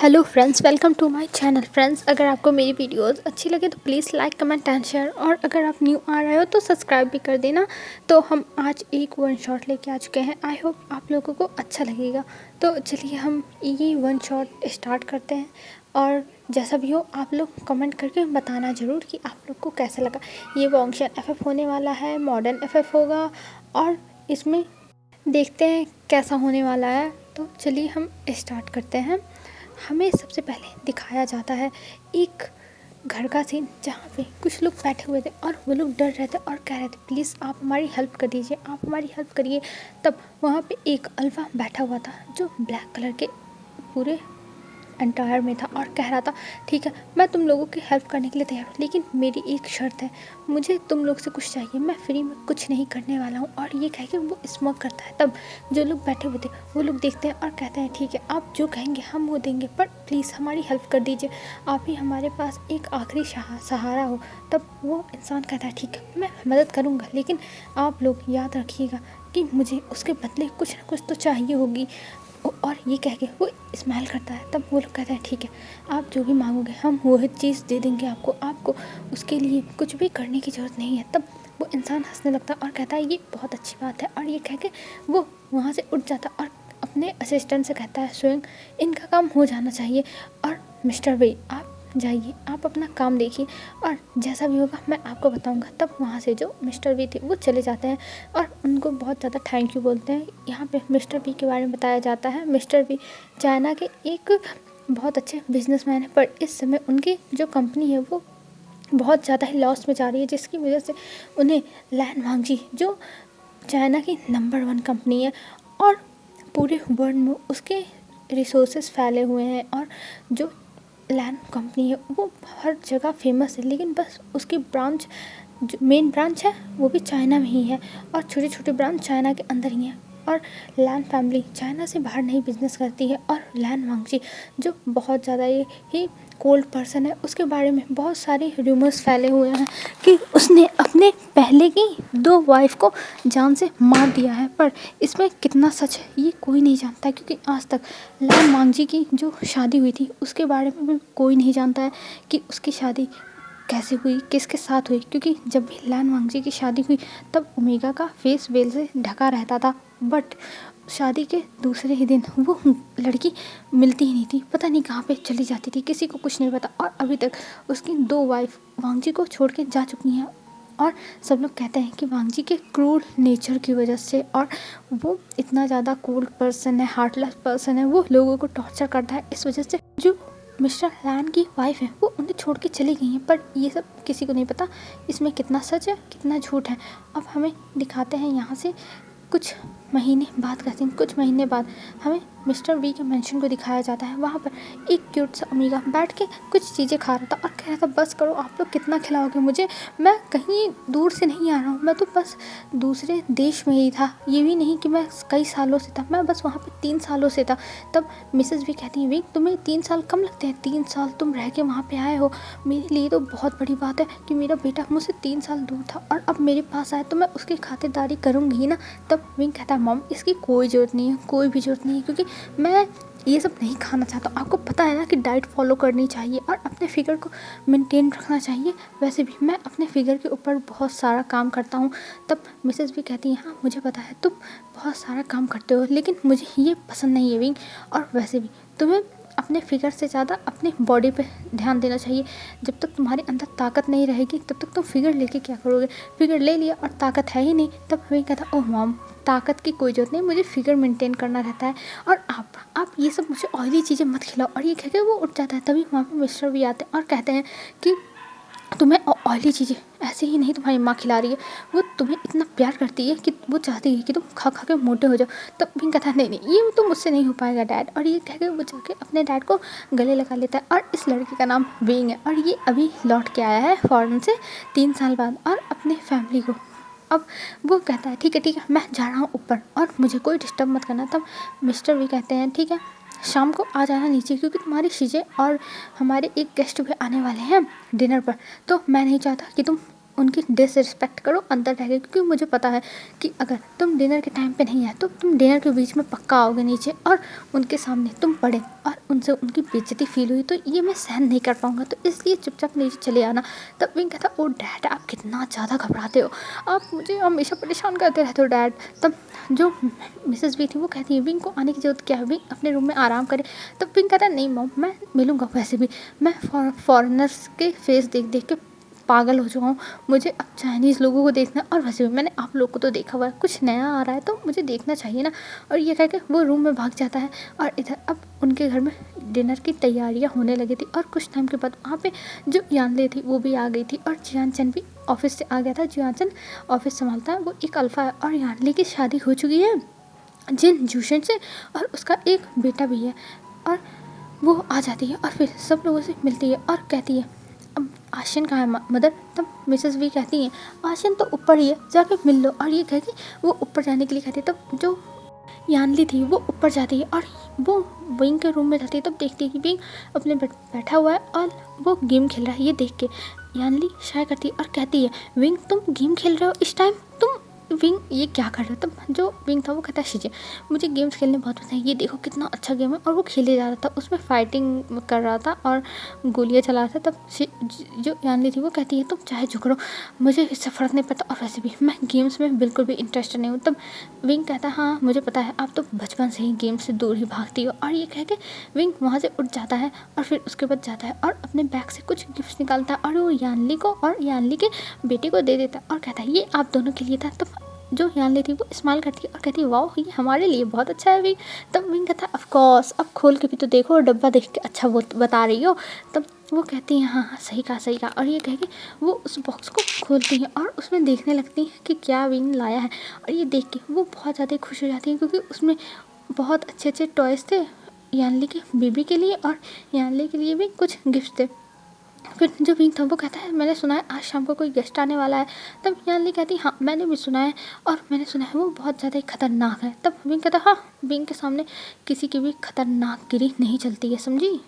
Hello friends, welcome to my channel. Friends, अगर आपको मेरी वीडियोस अच्छी लगे तो please like comment and share, और अगर आप न्यू आ रहे हो तो सब्सक्राइब भी कर देना। तो हम आज एक वन शॉट लेके आ चुके हैं। आई होप आप लोगों को अच्छा लगेगा। तो चलिए हम ये वन शॉट स्टार्ट करते हैं, और जैसा भी हो आप लोग कमेंट करके बताना ज़रूर कि आप लोग को कैसा लगा। ये वॉन्क्शन एफएफ होने वाला है, मॉडर्न एफएफ होगा, और इसमें देखते हैं कैसा होने वाला है। तो चलिए हम स्टार्ट करते हैं। हमें सबसे पहले दिखाया जाता है एक घर का सीन, जहाँ पे कुछ लोग बैठे हुए थे और वो लोग डर रहे थे और कह रहे थे प्लीज़ आप हमारी हेल्प कर दीजिए, आप हमारी हेल्प करिए। तब वहाँ पे एक अल्फा बैठा हुआ था जो ब्लैक कलर के पूरे एंटायर में था और कह रहा था ठीक है, मैं तुम लोगों की हेल्प करने के लिए तैयार हूँ, लेकिन मेरी एक शर्त है, मुझे तुम लोग से कुछ चाहिए, मैं फ्री में कुछ नहीं करने वाला हूँ। और ये कह के वो स्मोक करता है। तब जो लोग बैठे हुए थे वो लोग देखते हैं और कहते हैं ठीक है, आप जो कहेंगे हम वो देंगे, पर प्लीज़ हमारी हेल्प कर दीजिए, आप ही हमारे पास एक आखिरी सहारा हो। तब वो इंसान कहता है ठीक है, मैं मदद करूँगा, लेकिन आप लोग याद रखिएगा कि मुझे उसके बदले कुछ ना कुछ तो चाहिए होगी। और ये कह के वो स्माइल करता है। तब वो लोग कहते हैं ठीक है, आप जो भी मांगोगे हम वो चीज़ दे देंगे आपको, आपको उसके लिए कुछ भी करने की ज़रूरत नहीं है। तब वो इंसान हंसने लगता है और कहता है ये बहुत अच्छी बात है, और ये कह के वो वहाँ से उठ जाता और अपने असिस्टेंट से कहता है स्वयं इनका काम हो जाना चाहिए, और मिस्टर वे आप जाइए, आप अपना काम देखिए, और जैसा भी होगा मैं आपको बताऊंगा। तब वहाँ से जो मिस्टर वी थे वो चले जाते हैं और उनको बहुत ज़्यादा थैंक यू बोलते हैं। यहाँ पे मिस्टर वी के बारे में बताया जाता है। मिस्टर वी चाइना के एक बहुत अच्छे बिजनेसमैन हैं, पर इस समय उनकी जो कंपनी है वो बहुत ज़्यादा ही लॉस में जा रही है, जिसकी वजह से उन्हें लैन वांगजी जो चाइना की नंबर 1 कंपनी है और पूरे वर्ल्ड में उसके रिसोर्सेज फैले हुए हैं, और जो लैन कंपनी है वो हर जगह फेमस है, लेकिन बस उसकी ब्रांच जो मेन ब्रांच है वो भी चाइना में ही है, और छोटे छोटे ब्रांच चाइना के अंदर ही हैं। और लैन फैमिली चाइना से बाहर नहीं बिजनेस करती है, और लैन वांगजी जो बहुत ज़्यादा ही कोल्ड पर्सन है, उसके बारे में बहुत सारे रूमर्स फैले हुए हैं कि उसने अपने पहले की 2 वाइफ को जान से मार दिया है। पर इसमें कितना सच है ये कोई नहीं जानता, क्योंकि आज तक लैन वांगजी की जो शादी हुई थी उसके बारे में भी कोई नहीं जानता है कि उसकी शादी कैसे हुई, किसके साथ हुई। क्योंकि जब भी लैन वांगजी की शादी हुई तब ओमेगा का फेस वेल से ढका रहता था, बट शादी के दूसरे ही दिन वो लड़की मिलती ही नहीं थी, पता नहीं कहाँ पे चली जाती थी, किसी को कुछ नहीं पता। और अभी तक उसकी 2 वाइफ वांगजी को छोड़ के जा चुकी हैं, और सब लोग कहते हैं कि वांगजी के क्रूर नेचर की वजह से, और वो इतना ज़्यादा कोल्ड पर्सन है, हार्टलेस पर्सन है, वो लोगों को टॉर्चर करता है, इस वजह से जो मिस्टर लैन की वाइफ है वो उन्हें छोड़ के चली गई हैं। पर ये सब किसी को नहीं पता इसमें कितना सच है कितना झूठ है। अब हमें दिखाते हैं यहाँ से कुछ महीने बाद का सीन। कुछ महीने बाद हमें मिस्टर वी के मेंशन को दिखाया जाता है। वहाँ पर एक क्यूट सा ओमेगा बैठ के कुछ चीज़ें खा रहा था और कह रहा था बस करो, आप लोग कितना खिलाओगे मुझे, मैं कहीं दूर से नहीं आ रहा हूँ, मैं तो बस दूसरे देश में ही था, ये भी नहीं कि मैं कई सालों से था, मैं बस वहाँ पे 3 सालों से था। तब मिसेज़ भी कहती हैं वी तुम्हें 3 साल कम लगते हैं, 3 साल तुम रह के वहाँ पे आए हो, मेरे लिए तो बहुत बड़ी बात है कि मेरा बेटा मुझसे 3 साल दूर था और अब मेरे पास आया, तो मैं उसकी खातिरदारी करूँगी ही ना। तब विंग कहता है मॉम इसकी कोई ज़रूरत नहीं है, कोई भी ज़रूरत नहीं है, क्योंकि मैं ये सब नहीं खाना चाहता। आपको पता है ना कि डाइट फॉलो करनी चाहिए और अपने फिगर को मेंटेन रखना चाहिए, वैसे भी मैं अपने फिगर के ऊपर बहुत सारा काम करता हूँ। तब मिसेज़ भी कहती हैं हाँ मुझे पता है तुम बहुत सारा काम करते हो, लेकिन मुझे ये पसंद नहीं है विंग, और वैसे भी तुम्हें अपने फिगर से ज़्यादा अपने बॉडी पे ध्यान देना चाहिए। जब तक तुम्हारे अंदर ताकत नहीं रहेगी तब तक तुम फिगर लेके क्या करोगे, फिगर ले लिया और ताकत है ही नहीं। तब वही कहता ओह मॉम ताकत की कोई ज़रूरत नहीं, मुझे फिगर मेंटेन करना रहता है, और आप ये सब मुझे ऑयली चीज़ें मत खिलाओ। और ये कह के वो उठ जाता है। तभी वहाँ पे मिस्टर भी आते हैं और कहते हैं कि तुम्हें ऑयली चीज़ें ऐसे ही नहीं तुम्हारी माँ खिला रही है, वो तुम्हें इतना प्यार करती है कि वो चाहती है कि तुम खा खा के मोटे हो जाओ। तब विंग कहता है नहीं नहीं ये तो मुझसे नहीं हो पाएगा डैड, और ये कह के वो जाके अपने डैड को गले लगा लेता है। और इस लड़के का नाम विंग है, और ये अभी लौट के आया है फॉरेन से 3 साल बाद, और अपने फैमिली को अब वो कहता है ठीक है मैं जा रहा हूँ ऊपर और मुझे कोई डिस्टर्ब मत करना। तब मिस्टर वी कहते हैं ठीक है शाम को आ जाना नीचे, क्योंकि तुम्हारी चीज़ें और हमारे एक गेस्ट भी आने वाले हैं डिनर पर, तो मैं नहीं चाहता कि तुम उनकी डिसरिस्पेक्ट करो अंदर रह के, क्योंकि मुझे पता है कि अगर तुम डिनर के टाइम पे नहीं आए तो तुम डिनर के बीच में पक्का आओगे नीचे और उनके सामने तुम पड़े और उनसे उनकी बेइज्जती फील हुई, तो ये मैं सहन नहीं कर पाऊँगा, तो इसलिए चुपचाप नीचे चले आना। तब विंग कहता, ओ डैड आप कितना ज़्यादा घबराते हो, आप मुझे हमेशा परेशान करते रहते हो डैड। तब जो मिसेस वी थी वो कहती है विंग को आने की ज़रूरत क्या है, विंग अपने रूम में आराम करे। तब विंग कहता है नहीं मॉम मैं मिलूँगा, वैसे भी मैं फॉरेनर्स के फेस देख देख के पागल हो चुका हूँ, मुझे अब चाइनीज़ लोगों को देखना, और वैसे भी मैंने आप लोग को तो देखा हुआ है, कुछ नया आ रहा है तो मुझे देखना चाहिए ना। और ये कह के वो रूम में भाग जाता है। और इधर अब उनके घर में डिनर की तैयारियां होने लगी थी और कुछ टाइम के बाद वहाँ पे जो यानले थी वो भी आ गई थी और जियान चन भी ऑफिस से आ गया था। जियान चन ऑफिस संभालता है, वो एक अल्फ़ा है और यानले की शादी हो चुकी है जिन जूशन से, और उसका एक बेटा भी है। और वो आ जाती है और फिर सब लोगों से मिलती है और कहती है अब आशियन कहाँ है मदर। तब मिसेस वी कहती हैं आशियन तो ऊपर ही है, जाके मिल लो। और ये कह के वो ऊपर जाने के लिए कहती है। तब जो यानली थी वो ऊपर जाती है और वो विंग के रूम में जाती है। तब देखती है कि विंग अपने बैठा हुआ है और वो गेम खेल रहा है। ये देख के यानली शाय करती है और कहती है विंग तुम गेम खेल रहे हो इस टाइम, तुम विंग ये क्या कर रहे हो। तब जो विंग था वो कहता है शीजिए मुझे गेम्स खेलने बहुत पसंद है, ये देखो कितना अच्छा गेम है। और वो खेले जा रहा था, उसमें फाइटिंग कर रहा था और गोलियां चला रहा था। तब जो यानली थी वो कहती है तुम चाहे जो करो मुझे इससे फ़र्क नहीं पड़ता, और वैसे भी मैं गेम्स में बिल्कुल भी इंटरेस्टेड नहीं हूँ। तब विंग कहता है हाँ मुझे पता है आप तो बचपन से ही गेम से दूर ही भागती हो। और ये कह के विंग वहाँ से उठ जाता है और फिर उसके बाद जाता है और अपने बैग से कुछ गिफ्ट निकालता है और वो यानली को और यानली के बेटे को दे देता है और कहता है ये आप दोनों के लिए था। तब जो यानली थी वो स्माइल करती है और कहती है वाह ये हमारे लिए बहुत अच्छा है विंग। तब विंग कहता है ऑफ कोर्स अब खोल के भी तो देखो, डब्बा देख के अच्छा बता रही हो। तब वो कहती है हाँ हाँ सही कहा। और ये कह के वो उस बॉक्स को खोलती हैं और उसमें देखने लगती हैं कि क्या विंग लाया है। और ये देख के वो बहुत ज़्यादा खुश हो जाती है क्योंकि उसमें बहुत अच्छे अच्छे टॉयज़ थे यानली के बेबी के लिए और यानली के लिए भी कुछ गिफ्ट थे। फिर जो विंग था वो कहता है मैंने सुना है आज शाम को कोई गेस्ट आने वाला है। तब यानली कहती है हाँ मैंने भी सुना है और मैंने सुना है वो बहुत ज़्यादा खतरनाक है। तब विंग कहता है हाँ विंग के सामने किसी की भी खतरनाक गिरी नहीं चलती है, समझी।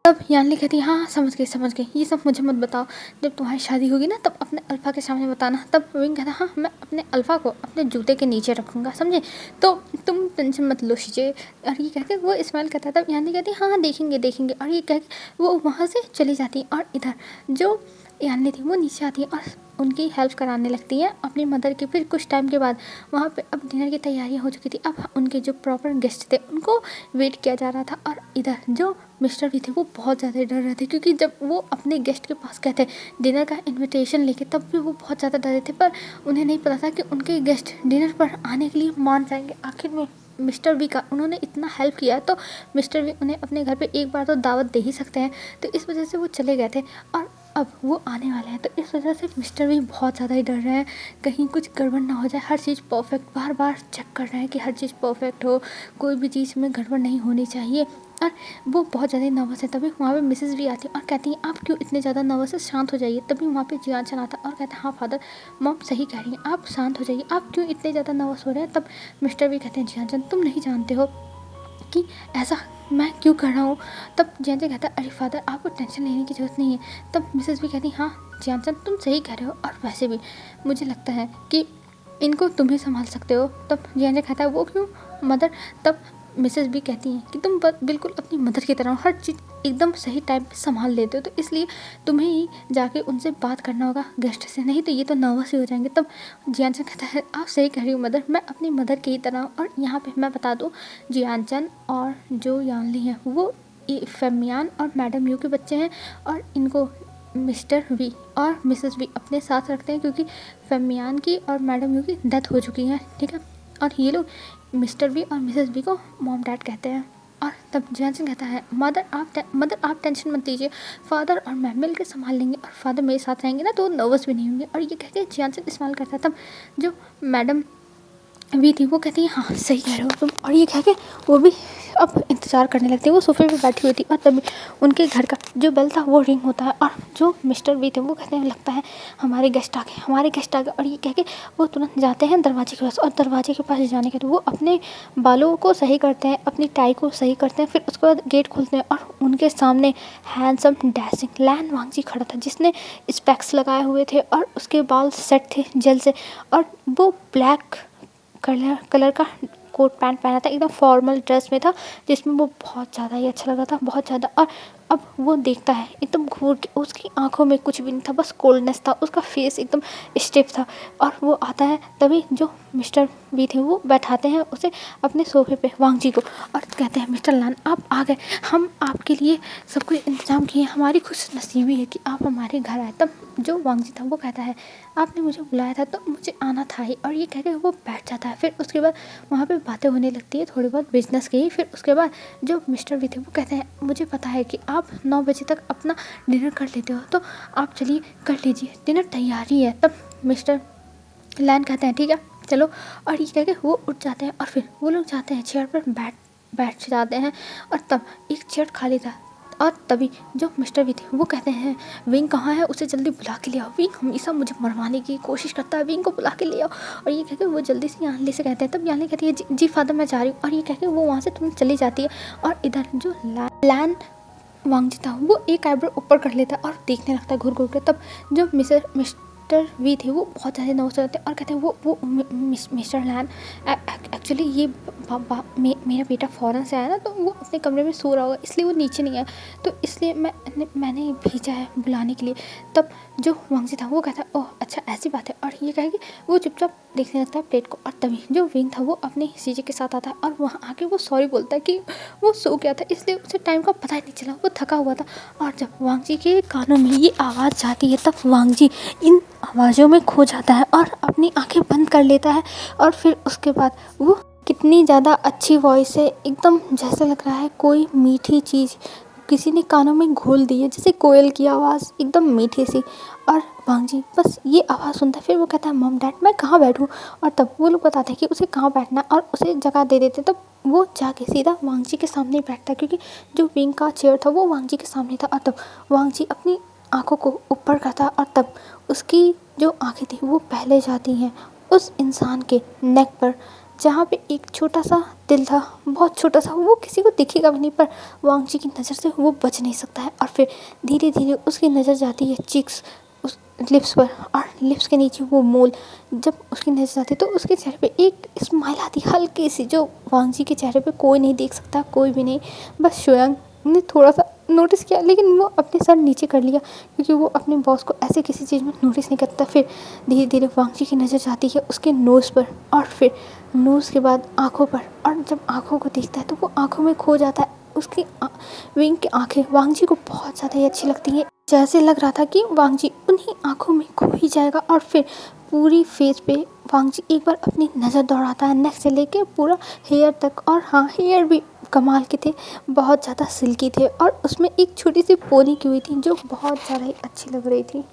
तब यानली कहती है हाँ समझ गई ये सब मुझे मत बताओ, जब तुम्हारी शादी होगी ना तब अपने अल्फ़ा के सामने बताना। तब विंग कहता हाँ मैं अपने अल्फ़ा को अपने जूते के नीचे रखूँगा, समझे, तो तुम टेंशन मत लो शीजिए। और ये कह के वो स्माइल करता है। तब यानली कहती है हाँ देखेंगे। और ये कह के वो वहाँ से चली जाती है और इधर जो यानली थी वो नीचे आती है और उनकी हेल्प कराने लगती है अपनी मदर की। फिर कुछ टाइम के बाद वहाँ पे अब डिनर की तैयारियाँ हो चुकी थी। अब उनके जो प्रॉपर गेस्ट थे उनको वेट किया जा रहा था और इधर जो मिस्टर भी थे वो बहुत ज़्यादा डर रहे थे क्योंकि जब वो अपने गेस्ट के पास गए थे डिनर का इन्विटेशन लेके तब भी वो बहुत ज़्यादा डरे थे, पर उन्हें नहीं पता था कि उनके गेस्ट डिनर पर आने के लिए मान जाएंगे। आखिर में मिस्टर वी का उन्होंने इतना हेल्प किया तो मिस्टर वी उन्हें अपने घर पे एक बार तो दावत दे ही सकते हैं, तो इस वजह से वो चले गए थे और अब वो आने वाले हैं। तो इस वजह से मिस्टर भी बहुत ज़्यादा ही डर रहे हैं कहीं कुछ गड़बड़ ना हो जाए। हर चीज़ परफेक्ट बार बार चेक कर रहे हैं कि हर चीज़ परफेक्ट हो, कोई भी चीज़ में गड़बड़ नहीं होनी चाहिए। और वो बहुत ज़्यादा नर्वस है। तभी वहाँ पे मिसेस भी आती है और कहती हैं आप क्यों इतने ज़्यादा नर्वस है, शांत हो जाइए। तभी वहाँ पे जियान चन आता है और कहता है हाँ फादर मॉम सही कह रही हैं, आप शांत हो जाइए, आप क्यों इतने ज़्यादा नर्वस हो रहे हैं। तब मिस्टर भी कहते हैं जियान चन तुम नहीं जानते हो कि ऐसा मैं क्यों कर रहा हूँ। तब जियान चन कहता है अरे फादर आपको टेंशन लेने की ज़रूरत नहीं है। तब मिसेस भी कहती हाँ जियान चन तुम सही कह रहे हो और वैसे भी मुझे लगता है कि इनको तुम ही संभाल सकते हो। तब जियान चन कहता है वो क्यों मदर। तब मिसेस भी कहती हैं कि तुम बिल्कुल अपनी मदर की तरह हर चीज़ एकदम सही टाइम पे संभाल लेते हो, तो इसलिए तुम्हें ही जाके उनसे बात करना होगा गेस्ट से, नहीं तो ये तो नर्वस ही हो जाएंगे। तब जियानचन कहता है आप सही कह रही हो मदर, मैं अपनी मदर की तरह। और यहाँ पे मैं बता दूँ जियानचन और जो यानली हैं वो फेमियान और मैडम यू के बच्चे हैं और इनको मिस्टर वी और मिसेस वी अपने साथ रखते हैं क्योंकि फेमियान की और मैडम यू की डेथ हो चुकी है, ठीक है। और ये लोग मिस्टर बी और मिसेस बी को मॉम डैड कहते हैं। और तब जियानचन कहता है मदर आप टेंशन मत लीजिए, फादर और मैं मिल के संभाल लेंगे और फादर मेरे साथ रहेंगे ना तो नर्वस भी नहीं होंगे। और ये कह के जियानचन इस्तेमाल करता है। तब जो मैडम वी थी वो कहती है हाँ सही कह रहे हो तुम। और ये कह के वो भी अब इंतज़ार करने लगती है। वो सोफे पे बैठी हुई थी और तभी उनके घर का जो बेल था वो रिंग होता है और जो मिस्टर वी थे वो कहते हैं लगता है हमारे गेस्ट आ गए, हमारे गेस्ट आ गए। और ये कह के वो तुरंत जाते हैं दरवाजे के पास और दरवाजे के पास जाने के बाद वो अपने बालों को सही करते हैं, अपनी टाई को सही करते हैं। फिर उसके बाद गेट खोलते हैं और उनके सामने हैंडसम डैशिंग लैन वांगजी खड़ा था जिसने स्पेक्स लगाए हुए थे और उसके बाल सेट थे जेल से और वो ब्लैक कलर का कोट पैंट पहना था, एकदम फॉर्मल ड्रेस में था जिसमें वो बहुत ज़्यादा ही अच्छा लगा था, बहुत ज़्यादा। और अब वो देखता है एकदम घूर के, उसकी आंखों में कुछ भी नहीं था, बस कोल्डनेस था, उसका फेस एकदम स्टिफ था। और वो आता है तभी जो मिस्टर बी थे वो बैठाते हैं उसे अपने सोफे पे वांगजी को और कहते हैं मिस्टर लान आप आ गए, हम आपके लिए सब कुछ इंतजाम किए, हमारी खुश नसीबी है कि आप हमारे घर आए। तब जो वांगजी था वो कहता है आपने मुझे बुलाया था तो मुझे आना था ही, और ये कह के वो बैठ जाता है। फिर उसके बाद वहाँ पे बातें होने लगती है थोड़ी बहुत बिजनेस की। फिर उसके बाद जो मिस्टर वी थे वो कहते हैं मुझे पता है कि आप 9 बजे तक अपना डिनर कर लेते हो तो आप चलिए कर लीजिए, डिनर तैयार ही है। तब मिस्टर लैन कहते हैं ठीक है चलो, और ये कह के वो उठ जाते हैं और फिर वो लोग जाते हैं चेयर पर बैठ जाते हैं। और तब एक चेयर खाली था और तभी जो मिस्टर वी थे वो कहते हैं विंग कहाँ है, उसे जल्दी बुला के ले आओ, विंग हमेशा मुझे मरवाने की कोशिश करता है, विंग को बुला के ले आओ। और ये कह के वो जल्दी से यानली से कहते हैं। तब यानली कहती है जी फादर मैं जा रही हूँ, और ये कह के वो वहाँ से तुरंत चली जाती है। और इधर जो लैन वांगजी था वो एक आईब्रो ऊपर कर लेता है और देखने लगता है घूर घूर के। तब जो मिस्टर वी थे वो बहुत ज़्यादा नर्वस हो जाते हैं और कहते हैं वो मिस्टर लैन एक्चुअली ये मेरा बेटा फ़ौरन से आया ना तो वो अपने कमरे में सो रहा होगा इसलिए वो नीचे नहीं आया, तो इसलिए मैंने भेजा है बुलाने के लिए। तब जो वांगजी था वो कहता है ओह अच्छा ऐसी बात है, और ये कहेगी वो चुपचाप देखने लगता है प्लेट को। और तभी जो विंग था वो अपने सीजे के साथ आता है और वहाँ आके वो सॉरी बोलता है कि वो सो गया था इसलिए उसे टाइम का पता ही नहीं चला, वो थका हुआ था। और जब वांगजी के कानों में ये आवाज़ जाती है तब वांगजी इन आवाज़ों में खो जाता है और अपनी आंखें बंद कर लेता है। और फिर उसके बाद वो कितनी ज़्यादा अच्छी वॉइस है, एकदम जैसे लग रहा है कोई मीठी चीज़ किसी ने कानों में घोल दी है, जैसे कोयल की आवाज़ एकदम मीठी सी। और वांगजी बस ये आवाज़ सुनता है, फिर वो कहता है मॉम डैड मैं कहाँ बैठूँ, और तब वो लोग बताते हैं कि उसे कहाँ बैठना है और उसे जगह दे देते। तब वो जाके सीधा वांगजी के सामने बैठता है क्योंकि जो विंग का चेयर था वो वांगजी के सामने था। और तब वांगजी अपनी आंखों को ऊपर करता और तब उसकी जो आंखें थी वो पहले जाती हैं उस इंसान के नेक पर जहाँ पे एक छोटा सा दिल था, बहुत छोटा सा, वो किसी को दिखेगा भी नहीं पर वांगजी की नज़र से वो बच नहीं सकता है। और फिर धीरे धीरे उसकी नज़र जाती है चिक्स उस लिप्स पर और लिप्स के नीचे वो मोल। जब उसकी नज़र जाती तो उसके चेहरे पे एक स्माइल आती हल्की सी जो वांगजी के चेहरे पे कोई नहीं देख सकता, कोई भी नहीं, बस स्वयं ने थोड़ा सा नोटिस किया लेकिन वो अपने सर नीचे कर लिया क्योंकि वो अपने बॉस को ऐसे किसी चीज़ में नोटिस नहीं करता। फिर धीरे धीरे वांगजी की नज़र जाती है उसके नोज़ पर और फिर नोज़ के बाद आँखों पर, और जब आँखों को देखता है तो वो आँखों में खो जाता है। उसकी विंग की आँखें वांगजी को बहुत ज़्यादा ही अच्छी लगती हैं, जैसे लग रहा था कि वांगजी उन्हीं आँखों में खो ही जाएगा। और फिर पूरी फेस पे वांगजी एक बार अपनी नज़र दौड़ाता है नेक से लेके पूरा हेयर तक, और हाँ हेयर भी कमाल के थे, बहुत ज़्यादा सिल्की थे और उसमें एक छोटी सी पोनी की हुई थी जो बहुत ज़्यादा ही अच्छी लग रही थी।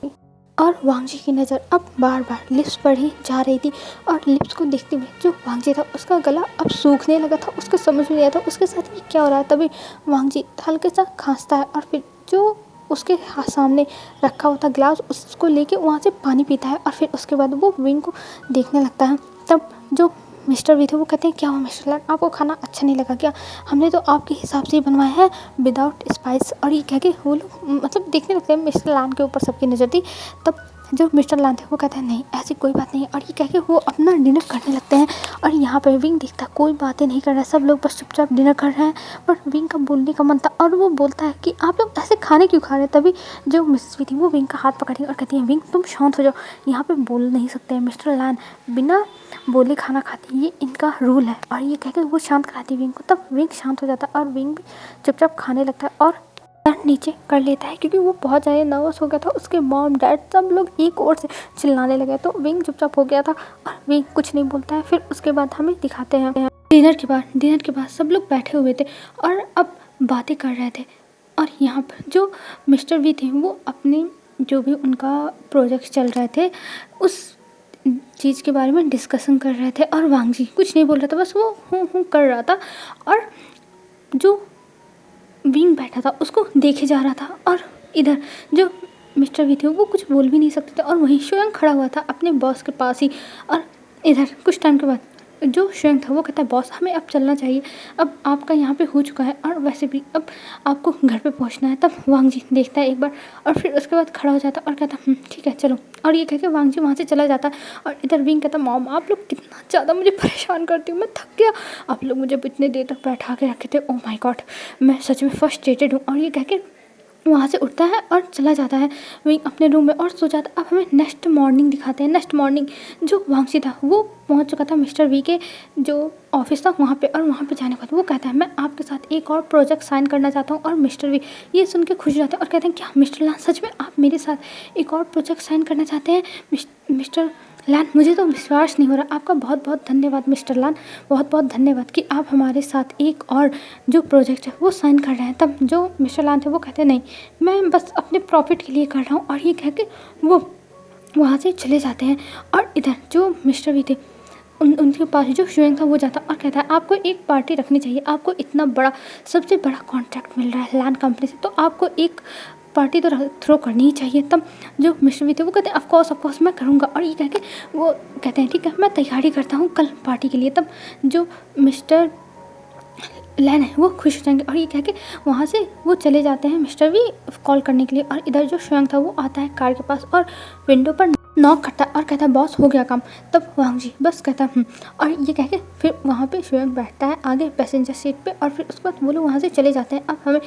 और वांगजी की नज़र अब बार बार लिप्स पर ही जा रही थी और लिप्स को देखते हुए जो वांगजी था उसका गला अब सूखने लगा था, उसको समझ में नहीं आया था उसके साथ ये क्या हो रहा है। तभी वांगजी हल्के सा खांसता है और फिर जो उसके सामने रखा हुआ था ग्लास उसको लेके वहाँ से पानी पीता है और फिर उसके बाद वो विंग को देखने लगता है। तब जो मिस्टर वी थे वो कहते हैं क्या हुआ मिस्टर लान, आपको खाना अच्छा नहीं लगा क्या, हमने तो आपके हिसाब से ही बनवाया है विदाउट स्पाइस। और ये कह के वो लोग मतलब देखने लगते हैं, मिस्टर लान के ऊपर सबकी नज़र थी। तब जो मिस्टर लान थे वो कहते हैं नहीं ऐसी कोई बात नहीं है, और ये कह के वो अपना डिनर करने लगते हैं। और यहाँ पर विंग दिखता कोई बातें नहीं कर रहा है, सब लोग बस चुपचाप डिनर कर रहे हैं, पर विंग का बोलने का मन था और वो बोलता है कि आप लोग ऐसे खाने क्यों खा रहे हैं। तभी जो मिसेस वी थी वो विंग का हाथ पकड़ी और कहती है विंग तुम शांत हो जाओ, यहाँ पे बोल नहीं सकते हैं, मिस्टर लान बिना बोले खाना खाती है, ये इनका रूल है। और ये कह के वो शांत कराती है विंग को। तब विंग शांत हो जाता है और विंग भी चुपचाप खाने लगता है और सर नीचे कर लेता है क्योंकि वो बहुत ज़्यादा नर्वस हो गया था। उसके मॉम डैड सब लोग एक ओर से चिल्लाने लगे तो विंग चुपचाप हो गया था और विंग कुछ नहीं बोलता है। फिर उसके बाद हमें दिखाते हैं डिनर के बाद सब लोग बैठे हुए थे और अब बातें कर रहे थे। और यहाँ पर जो मिस्टर वी थे वो अपने जो भी उनका प्रोजेक्ट चल रहे थे उस चीज़ के बारे में डिस्कशन कर रहे थे और वांगजी कुछ नहीं बोल रहा था, बस वो हूँ कर रहा था। और जो विंग बैठा था उसको देखे जा रहा था और इधर जो मिस्टर वी थे वो कुछ बोल भी नहीं सकते थे और वहीं स्वयं खड़ा हुआ था अपने बॉस के पास ही। और इधर कुछ टाइम के बाद जो स्वयं था वो कहता है बॉस हमें अब चलना चाहिए, अब आपका यहाँ पे हो चुका है और वैसे भी अब आपको घर पे पहुँचना है। तब वांग जी देखता है एक बार और फिर उसके बाद खड़ा हो जाता है और कहता है ठीक है चलो, और ये कह के वांग जी वहाँ से चला जाता है। और इधर विंग कहता मॉम आप लोग कितना ज़्यादा मुझे परेशान करती हो, मैं थक गया, आप लोग मुझे इतने देर तक बैठा के रखे थे, ओह माय गॉड मैं सच में फ्रस्ट्रेटेड हूँ। और ये कह के वहाँ से उठता है और चला जाता है विंग अपने रूम में और सो जाता है। अब हमें नेक्स्ट मॉर्निंग दिखाते हैं। नेक्स्ट मॉर्निंग जो वांगची था वो पहुँच चुका था मिस्टर वी के जो ऑफिस था वहाँ पे, और वहाँ पे जाने के बाद वो कहता है मैं आपके साथ एक और प्रोजेक्ट साइन करना चाहता हूँ। और मिस्टर वी ये सुन के खुश रहते हैं और कहते हैं क्या मिस्टर लान सच में आप मेरे साथ एक और प्रोजेक्ट साइन करना चाहते हैं मिस्टर लान, मुझे तो विश्वास नहीं हो रहा। आपका बहुत बहुत धन्यवाद मिस्टर लान, बहुत बहुत धन्यवाद कि आप हमारे साथ एक और जो प्रोजेक्ट है वो साइन कर रहे हैं। तब जो मिस्टर लान थे वो कहते हैं नहीं मैं बस अपने प्रॉफिट के लिए कर रहा हूँ, और ये कह के वो वहाँ से चले जाते हैं। और इधर जो मिस्टर वी थे उनके पास जो शुएंग था वो जाता और कहता है आपको एक पार्टी रखनी चाहिए, आपको इतना बड़ा सबसे बड़ा कॉन्ट्रैक्ट मिल रहा है लैंड कंपनी से, तो आपको एक पार्टी तो थ्रो करनी ही चाहिए। तब जो मिस्टर वी थे वो कहते हैं ऑफकोर्स मैं करूँगा, और ये कह के वो कहते हैं ठीक है मैं तैयारी करता हूँ कल पार्टी के लिए। तब जो मिस्टर लैन है वो खुश हो जाएंगे और ये कह के वहाँ से वो चले जाते हैं मिस्टर वी कॉल करने के लिए। और इधर जो शुएंग था वो आता है कार के पास और विंडो पर नॉक करता है और कहता है बॉस हो गया काम। तब वांग जी बस कहता है और ये कह के फिर वहाँ पे शुएंग बैठता है आगे पैसेंजर सीट पे, और फिर उसके बाद वो लोग वहाँ से चले जाते हैं। अब हमें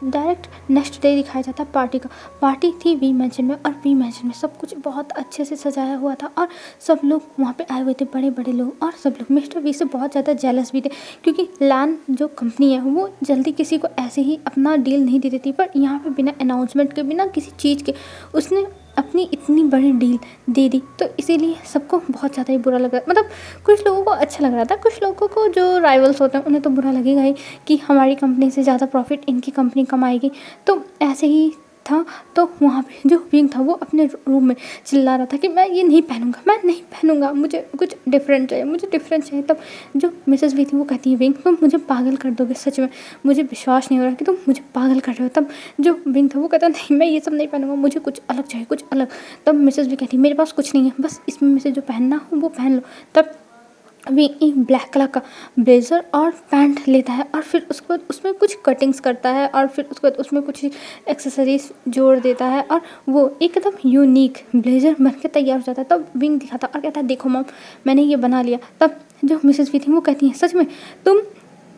डायरेक्ट नेक्स्ट डे दिखाया जाता है पार्टी का। पार्टी थी वी मैंशन में, और वी मैंशन में सब कुछ बहुत अच्छे से सजाया हुआ था और सब लोग वहाँ पे आए हुए थे, बड़े बड़े लोग, और सब लोग मिस्टर वी से बहुत ज़्यादा जेलस भी थे क्योंकि लैन जो कंपनी है वो जल्दी किसी को ऐसे ही अपना डील नहीं दे देती, पर यहाँ पे बिना अनाउंसमेंट के बिना किसी चीज़ के उसने अपनी इतनी बड़ी डील दे दी, तो इसीलिए सबको बहुत ज़्यादा ही बुरा लगा। मतलब कुछ लोगों को अच्छा लग रहा था, कुछ लोगों को जो राइवल्स होते हैं उन्हें तो बुरा लगेगा ही कि हमारी कंपनी से ज़्यादा प्रॉफिट इनकी कंपनी कमाएगी। तो ऐसे ही था। तो वहाँ पे जो विंग था वो अपने रूम में चिल्ला रहा था कि मैं ये नहीं पहनूंगा, मुझे कुछ डिफरेंट चाहिए। तब जो मिसेस वी थी वो कहती है विंग तुम मुझे पागल कर दोगे, सच में मुझे विश्वास नहीं हो रहा कि तुम मुझे पागल कर रहे हो। तब जो विंग था वो कहता नहीं मैं ये सब नहीं पहनूंगा, मुझे कुछ अलग चाहिए, कुछ अलग। तब मिसेस वी कहती मेरे पास कुछ नहीं है, बस इसमें में से जो पहनना हो वो पहन लो। तब अभी एक ब्लैक कलर का ब्लेज़र और पैंट लेता है और फिर उसके बाद उसमें कुछ कटिंग्स करता है और फिर उसके बाद उसमें कुछ एक्सेसरीज जोड़ देता है और वो एकदम यूनिक ब्लेज़र बन के तैयार हो जाता है। तब विंग दिखाता और कहता है देखो मॉम मैंने ये बना लिया। तब जो मिसेस वी थी वो कहती हैं सच में तुम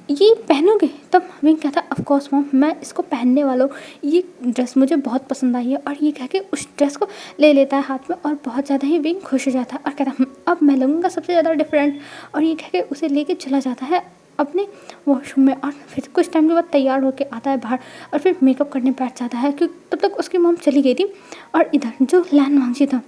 ये पहनोगे? तब विंग कहता है ऑफकोर्स मॉम मैं इसको पहनने वाला हूँ, ये ड्रेस मुझे बहुत पसंद आई है। और ये कह के उस ड्रेस को ले लेता है हाथ में और बहुत ज़्यादा ही विंग खुश हो जाता है और कहता है अब मैं लगूँगा सबसे ज़्यादा डिफरेंट। और ये कह के उसे लेके चला जाता है अपने वॉशरूम में और फिर कुछ टाइम के बाद तैयार होकर आता है बाहर और फिर मेकअप करने बैठ जाता है क्योंकि तब तक उसकी मॉम चली गई थी। और इधर जो लैन वांगजी था,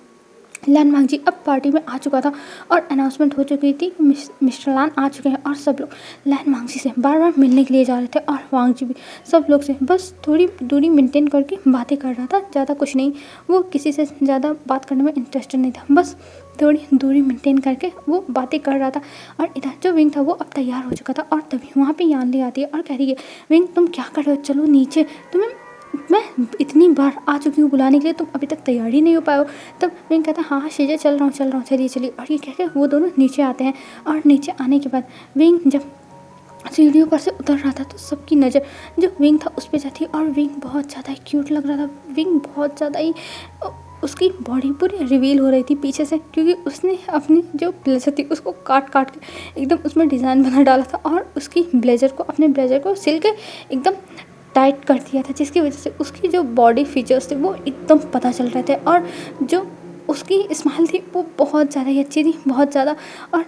लैन वांगजी अब पार्टी में आ चुका था और अनाउंसमेंट हो चुकी थी मिस्टर लान आ चुके हैं और सब लोग लैन वांगजी से बार बार मिलने के लिए जा रहे थे और वांगजी भी सब लोग से बस थोड़ी दूरी मेंटेन करके बातें कर रहा था, ज़्यादा कुछ नहीं। वो किसी से ज़्यादा बात करने में इंटरेस्टेड नहीं था, बस थोड़ी दूरी मेंटेन करके वो बातें कर रहा था। और इधर जो विंग था वो अब तैयार हो चुका था और तभी वहाँ पे यान ले आती है और कह रही है विंग तुम क्या कर रहे हो, चलो नीचे, तुम्हें मैं इतनी बार आ चुकी हूँ बुलाने के लिए, तुम अभी तक तैयार ही नहीं हो पाए हो। तब विंग कहता है हाँ शीजे चल रहा हूँ चलिए। और ये कह के वो दोनों नीचे आते हैं और नीचे आने के बाद विंग जब सीढ़ियों पर से उतर रहा था तो सबकी नज़र जो विंग था उस पर जाती और विंग बहुत ज़्यादा ही क्यूट लग रहा था। विंग बहुत ज़्यादा ही उसकी बॉडी पूरी रिवील हो रही थी पीछे से क्योंकि उसने अपनी जो ब्लेजर थी उसको काट के एकदम उसमें डिज़ाइन बना डाला था और उसकी अपने ब्लेजर को सिल के एकदम टाइट कर दिया था, जिसकी वजह से उसकी जो बॉडी फीचर्स थे वो एकदम पता चल रहे थे और जो उसकी स्माइल थी वो बहुत ज़्यादा ही अच्छी थी, बहुत ज़्यादा। और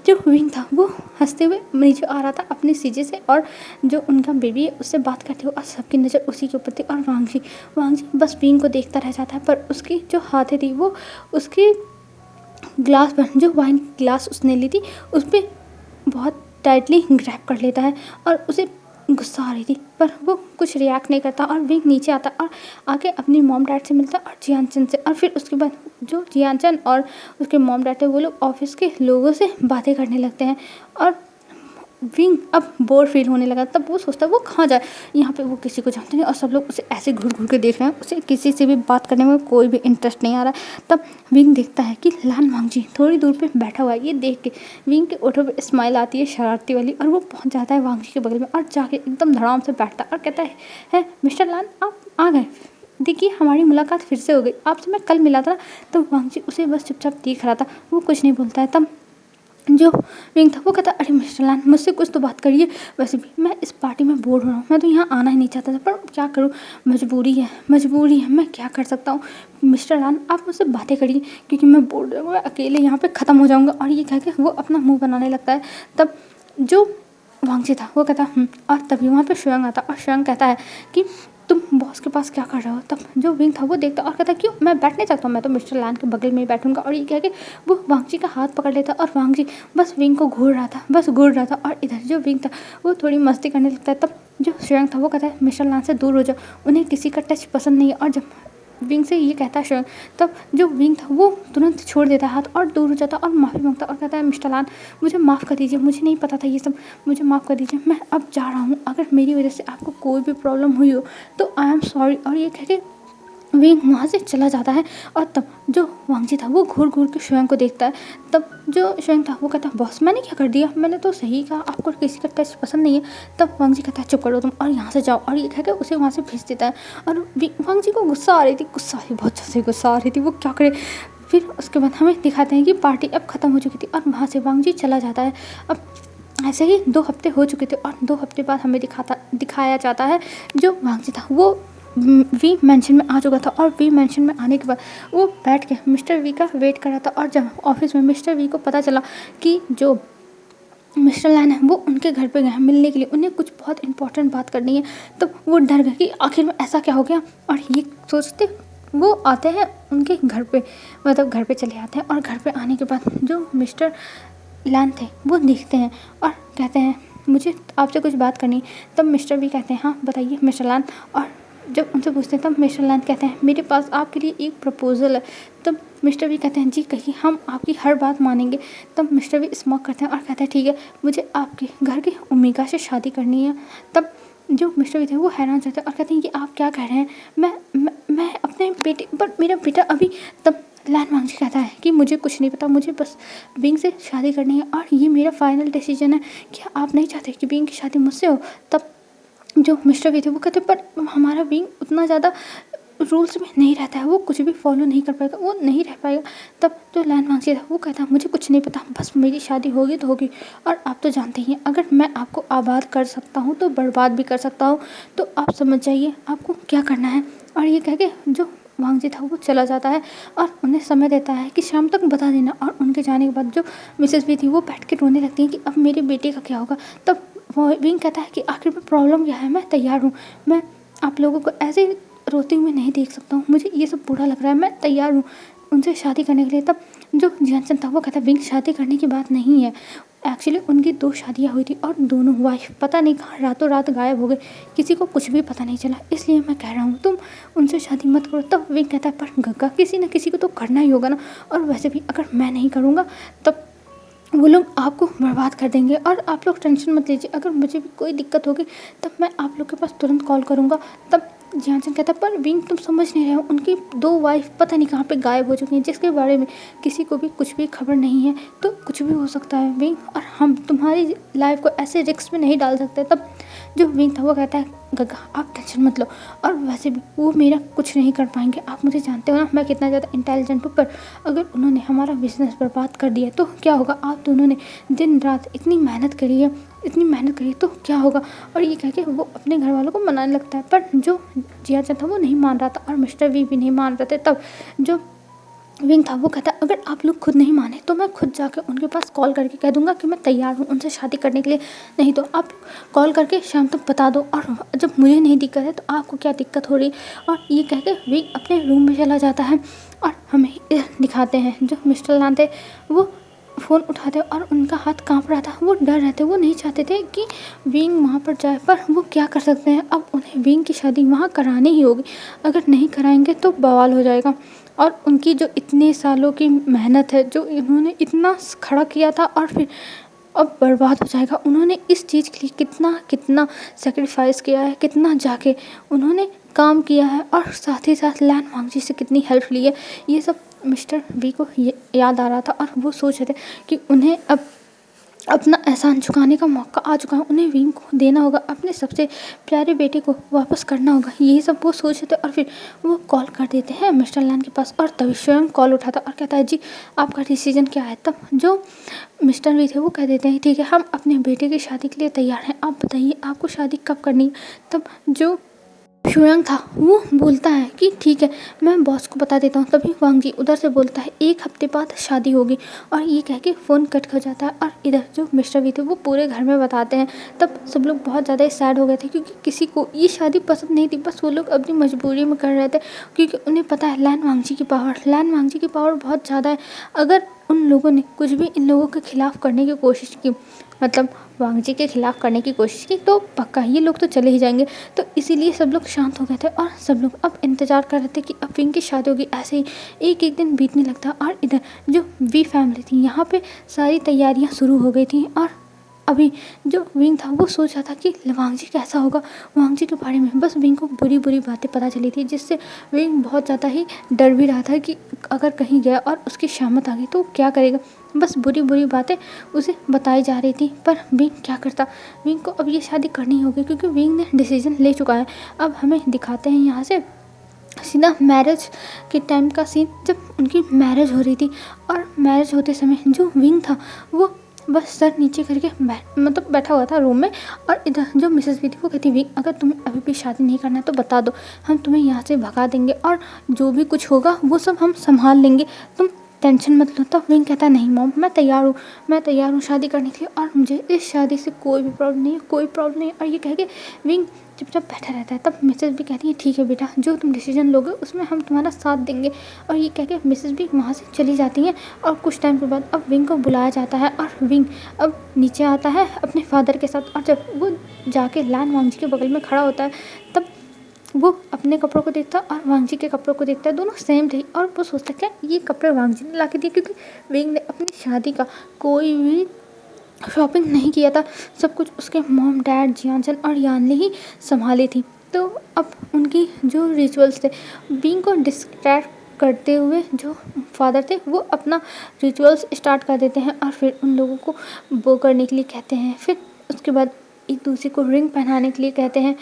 जो विंग था वो हंसते हुए नीचे आ रहा था अपने सीजे से और जो उनका बेबी है उससे बात करते हुए और सबकी नज़र उसी के ऊपर थी। और वांगजी बस विंग को देखता रह जाता है, पर उसकी जो हाथें थी वो उसके ग्लास पर जो वाइन ग्लास उसने ली थी उस पर बहुत टाइटली ग्रैब कर लेता है और उसे गुस्सा आ रही थी पर वो कुछ रिएक्ट नहीं करता। और विंग नीचे आता और आके अपनी मॉम डैड से मिलता और जियानचन से, और फिर उसके बाद जो जियानचन और उसके मॉम डैड थे वो लोग ऑफिस के लोगों से बातें करने लगते हैं। और विंग अब बोर फील होने लगा। तब वो सोचता है वो कहाँ जाए, यहाँ पे वो किसी को जानते नहीं और सब लोग उसे ऐसे घूर घूर के देख रहे हैं, उसे किसी से भी बात करने में कोई भी इंटरेस्ट नहीं आ रहा है। तब विंग देखता है कि लान वांगजी थोड़ी दूर पे बैठा हुआ है। ये देख के विंग के ओठों पे स्माइल आती है शरारती वाली, और वो पहुंच जाता है वांगजी के बगल में और जाके एकदम धड़ाम से बैठता है और कहता है मिस्टर लान आप आ गए, देखिए हमारी मुलाकात फिर से हो गई, आपसे मैं कल मिला था। तो वांगजी उसे बस चुपचाप देख रहा था, वो कुछ नहीं बोलता है। तब जो विंग था वो कहता अरे मिस्टर लान मुझसे कुछ तो बात करिए, वैसे भी मैं इस पार्टी में बोर हो रहा हूँ, मैं तो यहाँ आना ही नहीं चाहता था पर क्या करूँ, मजबूरी है, मैं क्या कर सकता हूँ। मिस्टर लान आप मुझसे बातें करिए क्योंकि मैं बोर हो रहा हूँ, अकेले यहाँ पे ख़त्म हो जाऊँगा। और ये कह के वो अपना मुँह बनाने लगता है। तब जो वांगजी था वो कहता और तभी वहाँ पे श्वेंग आता और श्वेंग कहता है कि तुम बॉस के पास क्या कर रहे हो। तब जो विंग था वो देखता और कहता क्यों, मैं बैठने चाहता हूँ, मैं तो मिस्टर लान के बगल में ही बैठूंगा। और ये कह के वो वांगजी का हाथ पकड़ लेता और वांगजी बस विंग को घूर रहा था और इधर जो विंग था वो थोड़ी मस्ती करने लगता है। तब जो श्वेंग था वो कहता है मिस्टर लान से दूर हो जाओ, उन्हें किसी का टच पसंद नहीं है। और जब विंग से ये कहता है श्वेंग, तब जो विंग था वो तुरंत छोड़ देता है हाथ और दूर हो जाता और माफ़ी मांगता और कहता है मिस्टर लान मुझे माफ़ कर दीजिए, मुझे नहीं पता था ये सब, मुझे माफ़ कर दीजिए, मैं अब जा रहा हूँ, अगर मेरी वजह से आपको कोई भी प्रॉब्लम हुई हो तो आई एम सॉरी। और ये कह के विंग वहाँ से चला जाता है। और तब जो वांगजी था वो घूर घूर के श्वेंग को देखता है। तब जो श्वेंग था वो कहता है बॉस मैंने क्या कर दिया, मैंने तो सही कहा आपको किसी का टच पसंद नहीं है। तब वांगजी कहता है चुप करो तुम और यहाँ से जाओ, और ये कहकर उसे वहाँ से भेज देता है। और वांगजी को गुस्सा आ रही थी, बहुत ज़्यादा गुस्सा आ रही थी, वो क्या करे। फिर उसके बाद हमें दिखाते हैं कि पार्टी अब ख़त्म हो चुकी थी और वहाँ से वांगजी चला जाता है। अब ऐसे ही 2 हफ्ते हो चुके थे और 2 हफ्ते बाद हमें दिखाया जाता है जो वांगजी था वो वी मेंशन में आ चुका था। और वी मेंशन में आने के बाद वो बैठ के मिस्टर वी का वेट कर रहा था। और जब ऑफिस में मिस्टर वी को पता चला कि जो मिस्टर लान है वो उनके घर पे गए हैं मिलने के लिए, उन्हें कुछ बहुत इंपॉर्टेंट बात करनी है, तो वो डर गए कि आखिर में ऐसा क्या हो गया। और ये सोचते वो आते हैं उनके घर पे, मतलब घर पे चले आते हैं। और घर पे आने के बाद जो मिस्टर लान थे वो देखते हैं और कहते हैं मुझे आपसे कुछ बात करनी। तब मिस्टर वी कहते हैं हाँ बताइए मिस्टर लान। और जब उनसे पूछते हैं तब मिस्टर लान कहते हैं मेरे पास आपके लिए एक प्रपोज़ल है। तब मिस्टर वी कहते हैं जी कहिए, हम आपकी हर बात मानेंगे। तब मिस्टर वी स्मॉक करते हैं और कहते हैं ठीक है, मुझे आपके घर की ओमेगा से शादी करनी है। तब जो मिस्टर वी थे वो हैरान रहते हैं और कहते हैं कि आप क्या कह रहे हैं, मैं अपने बेटे पर, मेरा बेटा अभी। तब लान वांगजी कहता है कि मुझे कुछ नहीं पता, मुझे बस विंग से शादी करनी है और ये मेरा फाइनल डिसीजन है, क्या आप नहीं चाहते कि विंग की शादी मुझसे हो। तब जो मिस्टर वी थे वो कहते पर हमारा विंग उतना ज़्यादा रूल्स में नहीं रहता है, वो कुछ भी फॉलो नहीं कर पाएगा, वो नहीं रह पाएगा। तब जो लान वांगजी था वो कहता मुझे कुछ नहीं पता, बस मेरी शादी होगी तो होगी। और आप तो जानते ही हैं अगर मैं आपको आबाद कर सकता हूँ तो बर्बाद भी कर सकता हूँ, तो आप समझ जाइए आपको क्या करना है। और ये कह के जो वांगजी था वो चला जाता है और उन्हें समय देता है कि शाम तक बता देना। और उनके जाने के बाद जो मिसेस वी थी वो बैठ के रोने लगती हैं कि अब मेरे बेटे का क्या होगा। तब वो विंग कहता है कि आखिर में प्रॉब्लम क्या है, मैं तैयार हूँ, मैं आप लोगों को ऐसे रोते हुए नहीं देख सकता हूँ, मुझे ये सब बुरा लग रहा है, मैं तैयार हूँ उनसे शादी करने के लिए। तब जो जॉनसन था वो कहता विंग शादी करने की बात नहीं है, एक्चुअली उनकी 2 शादियाँ हुई थी और दोनों वाइफ पता नहीं कहाँ रातों रात गायब हो गए, किसी को कुछ भी पता नहीं चला, इसलिए मैं कह रहा हूँ तुम उनसे शादी मत करो। तब विंग कहता है पर गग्गा किसी न किसी को तो करना ही होगा ना, और वैसे भी अगर मैं नहीं करूँगा तब वो लोग आपको बर्बाद कर देंगे, और आप लोग टेंशन मत लीजिए, अगर मुझे भी कोई दिक्कत होगी तब मैं आप लोग के पास तुरंत कॉल करूँगा। तब जॉनसन कहता पर विंग तुम समझ नहीं रहे हो, उनकी 2 वाइफ पता नहीं कहाँ पे गायब हो चुकी हैं, जिसके बारे में किसी को भी कुछ भी खबर नहीं है, तो कुछ भी हो सकता है विंग, और हम तुम्हारी लाइफ को ऐसे रिस्क में नहीं डाल सकते। तब जो विंग था वो कहता है गग्गा आप टेंशन मत लो, और वैसे भी वो मेरा कुछ नहीं कर पाएंगे, आप मुझे जानते हो ना मैं कितना ज़्यादा इंटेलिजेंट हूँ, पर अगर उन्होंने हमारा बिजनेस बर्बाद कर दिया तो क्या होगा। आप दोनों ने दिन रात इतनी मेहनत करी है, तो क्या होगा। और ये कह के वो अपने घर वालों को मनाने लगता है, पर जो जियाचंद था वो नहीं मान रहा था और मिस्टर वी भी नहीं मान रहे थे। तब जो विंग था वो कहता अगर आप लोग खुद नहीं माने तो मैं खुद जाके उनके पास कॉल करके कह दूंगा कि मैं तैयार हूँ उनसे शादी करने के लिए, नहीं तो आप कॉल करके शाम तक बता दो, और जब मुझे नहीं दिक्कत है तो आपको क्या दिक्कत हो रही। और ये कह के विंग अपने रूम में चला जाता है और हमें दिखाते हैं जो मिस्टर लान थे वो फ़ोन उठाते और उनका हाथ कांप रहा था, वो डर रहे थे, वो नहीं चाहते थे कि विंग वहाँ पर जाए, पर वो क्या कर सकते हैं, अब उन्हें विंग की शादी वहाँ करानी ही होगी, अगर नहीं कराएंगे तो बवाल हो जाएगा। और उनकी जो इतने सालों की मेहनत है, जो इन्होंने इतना खड़ा किया था और फिर अब बर्बाद हो जाएगा। उन्होंने इस चीज़ के लिए कितना कितना सेक्रीफाइस किया है, कितना जाके उन्होंने काम किया है और साथ ही साथ लैन वांगजी से कितनी हेल्प ली है। ये सब मिस्टर वी को याद आ रहा था और वो सोच रहे थे कि उन्हें अब अपना एहसान चुकाने का मौका आ चुका है, उन्हें विंग को देना होगा, अपने सबसे प्यारे बेटे को वापस करना होगा। यही सब वो सोच रहे थे और फिर वो कॉल कर देते हैं मिस्टर लैन के पास और तभी स्वयं कॉल उठाता और कहता है जी आपका डिसीजन क्या है। तब जो मिस्टर वी थे वो कह देते हैं ठीक है, हम अपने बेटे की शादी के लिए तैयार हैं, आप बताइए आपको शादी कब करनी है। तब जो शुयांग था वो बोलता है कि ठीक है मैं बॉस को बता देता हूँ। तभी वांग जी उधर से बोलता है 1 हफ्ते बाद शादी होगी और ये कह के फ़ोन कट हो जाता है और इधर जो मिस्टर वी थे वो पूरे घर में बताते हैं। तब सब लोग बहुत ज़्यादा सैड हो गए थे क्योंकि किसी को ये शादी पसंद नहीं थी, बस वो लोग अपनी मजबूरी में कर रहे थे क्योंकि उन्हें पता है लैन वांगजी की पावर बहुत ज़्यादा है। अगर उन लोगों ने कुछ भी इन लोगों के खिलाफ़ करने की कोशिश की, मतलब वांगजी के खिलाफ़ करने की कोशिश की, तो पक्का ये लोग तो चले ही जाएंगे। तो इसीलिए सब लोग शांत हो गए थे और सब लोग अब इंतज़ार कर रहे थे कि अब विंग की शादी होगी। ऐसे ही एक एक दिन बीतने लगता और इधर जो वी फैमिली थी यहाँ पे सारी तैयारियाँ शुरू हो गई थी और अभी जो विंग था वो सोच रहा था कि वांगजी कैसा होगा। वांगजी के बारे में बस विंग को बुरी बुरी बातें पता चली थी जिससे विंग बहुत ज़्यादा ही डर भी रहा था कि अगर कहीं गया और उसकी शामत आ गई तो क्या करेगा। बस बुरी बुरी बातें उसे बताई जा रही थी पर विंग क्या करता। विंग को अब ये शादी करनी होगी क्योंकि विंग ने डिसीजन ले चुका है। अब हमें दिखाते हैं यहाँ से सीधा मैरिज के टाइम का सीन, जब उनकी मैरिज हो रही थी और मैरिज होते समय जो विंग था वो बस सर नीचे करके मतलब बैठा हुआ था रूम में और इधर जो मिसेस वी थी वो कहती विंग अगर तुम्हें अभी भी शादी नहीं करना है तो बता दो, हम तुम्हें यहाँ से भगा देंगे और जो भी कुछ होगा वो सब हम संभाल लेंगे, तुम टेंशन मत लो। तो विंग कहता नहीं मॉम मैं तैयार हूँ शादी करने के लिए और मुझे इस शादी से कोई भी प्रॉब्लम नहीं है, कोई प्रॉब्लम नहीं है। और ये कह के विंग चुपचाप बैठा रहता है। तब मिसेस भी कहती है ठीक है बेटा, जो तुम डिसीजन लोगे उसमें हम तुम्हारा साथ देंगे। और ये कह के मिसेस भी वहाँ से चली जाती हैं और कुछ टाइम के बाद अब विंग को बुलाया जाता है और विंग अब नीचे आता है अपने फादर के साथ। और जब वो जाके लैन वांगजी के बगल में खड़ा होता है तब वो अपने कपड़ों को देखता और वांगजी के कपड़ों को देखता है, दोनों सेम थे और वो सोचता क्या ये कपड़े वांगजी ने ला के दिए, क्योंकि विंग ने अपनी शादी का कोई भी शॉपिंग नहीं किया था, सब कुछ उसके मॉम डैड जियानचन और यान ने ही संभाली थी। तो अब उनकी जो रिचुअल्स थे विंग को डिस्ट्रैक्ट करते हुए जो फादर थे वो अपना रिचुअल्स स्टार्ट कर देते हैं और फिर उन लोगों को वो करने के लिए कहते हैं। फिर उसके बाद एक दूसरे को रिंग पहनाने के लिए कहते हैं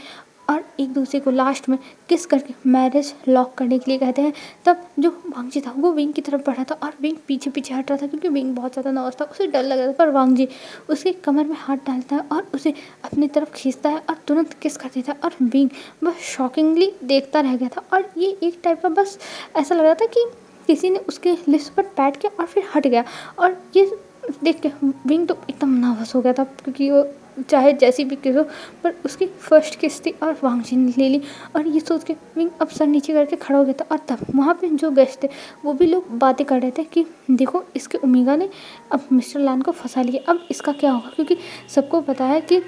और एक दूसरे को लास्ट में किस करके मैरिज लॉक करने के लिए कहते हैं। तब जो वांगजी था वो विंग की तरफ बढ़ा था और विंग पीछे पीछे हट रहा था क्योंकि विंग बहुत ज़्यादा नर्वस था, उसे डर लग रहा था। पर वांगजी उसके कमर में हाथ डालता है और उसे अपनी तरफ खींचता है और तुरंत किस कर देता है और विंग बस शॉकिंगली देखता रह गया था। और ये एक टाइप का बस ऐसा लग रहा था कि किसी ने उसके लिप्स पर पैट किया और फिर हट गया। और ये देख के विंग तो एकदम नर्वस हो गया था क्योंकि वो चाहे जैसी भी किस हो पर उसकी फर्स्ट किस थी और वांगजी ने ले ली। और ये सोच के विंग अब सर नीचे करके खड़ा हो गया था। और तब वहाँ पे जो गेस्ट थे वो भी लोग बातें कर रहे थे कि देखो इसके ओमेगा ने अब मिस्टर लैन को फंसा लिया, अब इसका क्या होगा। क्योंकि सबको पता है कि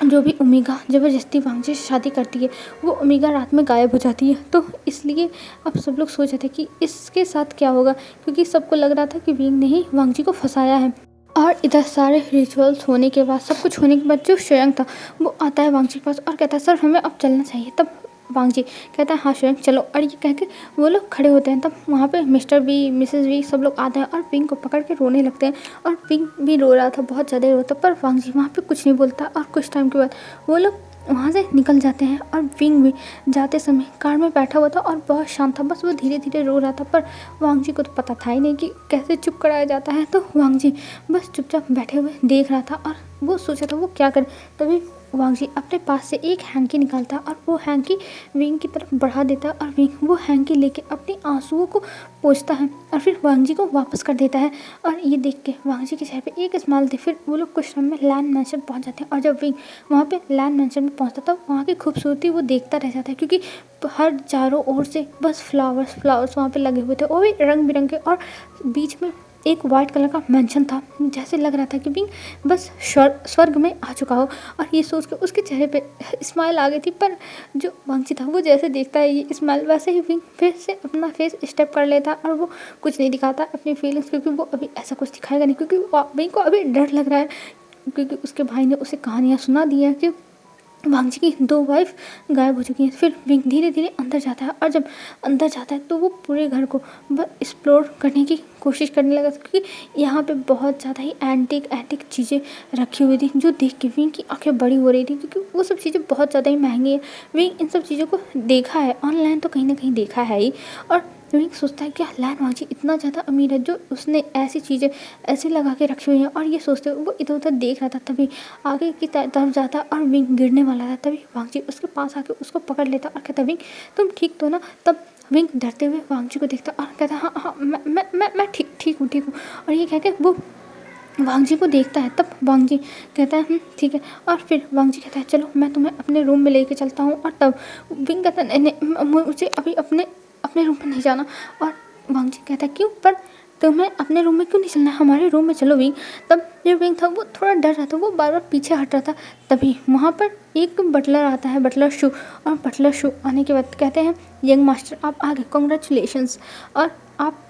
जो भी ओमेगा ज़बरदस्ती वांगजी से शादी करती है वो ओमेगा रात में गायब हो जाती है। तो इसलिए अब सब लोग सोच रहे थे कि इसके साथ क्या होगा, क्योंकि सबको लग रहा था कि विंग ने ही वांगजी को फंसाया है। और इधर सारे रिचुअल्स होने के बाद सब कुछ होने के बाद जो स्वयं था वो आता है वांगजी के पास और कहता है सर हमें अब चलना चाहिए। तब वांगजी कहता है हाँ स्वयं चलो। और ये कह के वो लोग खड़े होते हैं। तब वहाँ पे मिस्टर वी मिसेस वी सब लोग आते हैं और विंग को पकड़ के रोने लगते हैं और विंग भी रो रहा था, बहुत ज़्यादा रोता। पर वांगजी वहाँ पे कुछ नहीं बोलता और कुछ टाइम के बाद वो लोग वहाँ से निकल जाते हैं। और विंग भी जाते समय कार में बैठा हुआ था और बहुत शांत था, बस वो धीरे धीरे रो रहा था। पर वांगजी को तो पता था ही नहीं कि कैसे चुप कराया जाता है। तो वांगजी बस चुपचाप बैठे हुए देख रहा था और वो सोचा था वो क्या करे। तभी वांगजी अपने पास से एक हैंकी निकालता है और वो हैंकी विंग की तरफ बढ़ा देता है और विंग वो हैंकी लेके अपने आंसुओं को पोंछता है और फिर वांगजी को वापस कर देता है। और ये देख के वांगजी के चेहरे पे एक स्माइल थी। फिर वो लोग कुछ टाइम में लैन मैंशन पहुंच जाते हैं और जब विंग वहाँ पे लैन मैंशन में पहुँचता था वहाँ की खूबसूरती वो देखता रह जाता है क्योंकि हर चारों ओर से बस फ्लावर्स वहाँ पे लगे हुए थे, वो भी रंग बिरंगे। और बीच में एक वाइट कलर का मेंशन था, जैसे लग रहा था कि विंग बस स्वर्ग में आ चुका हो। और ये सोच के उसके चेहरे पे स्माइल आ गई थी। पर जो वांगची था वो जैसे देखता है ये स्माइल, वैसे ही विंग फिर से अपना फेस स्टेप कर लेता और वो कुछ नहीं दिखाता अपनी फीलिंग्स, क्योंकि वो अभी ऐसा कुछ दिखाएगा नहीं, क्योंकि विंग को अभी डर लग रहा है, क्योंकि उसके भाई ने उसे कहानियाँ सुना दी है कि वांगची की 2 वाइफ गायब हो चुकी हैं। फिर विंग धीरे धीरे अंदर जाता है, और जब अंदर जाता है तो वो पूरे घर को एक्सप्लोर करने की कोशिश करने लगा, क्योंकि यहाँ पे बहुत ज़्यादा ही एंटिक चीज़ें रखी हुई थी, जो देख के विंग की आंखें बड़ी हो रही थी, क्योंकि वो सब चीज़ें बहुत ज़्यादा ही महंगी है। विंग इन सब चीज़ों को देखा है ऑनलाइन, तो कहीं ना कहीं देखा है ही। और विंग सोचता है कि लैन वांगची इतना ज़्यादा अमीर है, जो उसने ऐसी चीज़ें ऐसे लगा के रखी हुई हैं। और ये सोचते हुए वो इधर उधर देख रहा था, तभी आगे की तरफ जाता और विंग गिरने वाला था। तभी वांगची उसके पास आके उसको पकड़ लेता और कहता, विंग तुम ठीक तो ना? तब विंग डरते हुए वांगची को देखता और कहता, हाँ हाँ मैं ठीक हूँ। और ये कह के वो वांगची को देखता है। तब वांगची कहता है ठीक है। और फिर वांगची कहता है चलो मैं तुम्हें अपने रूम में लेके चलता हूँ। और तब विंग कहता है नहीं, मुझे अभी अपने रूम में नहीं जाना। और वांगची कहता है क्यों? पर तुम्हें अपने रूम में क्यों नहीं चलना है, हमारे रूम में चलो विंग। तब जो विंग था वो थोड़ा डर रहा था, वो बार बार पीछे हट रहा था। तभी वहाँ पर एक बटलर आता है, बटलर शू। और बटलर शू आने के बाद कहते हैं यंग मास्टर आप आ गए, कॉन्ग्रेचुलेशंस, और आप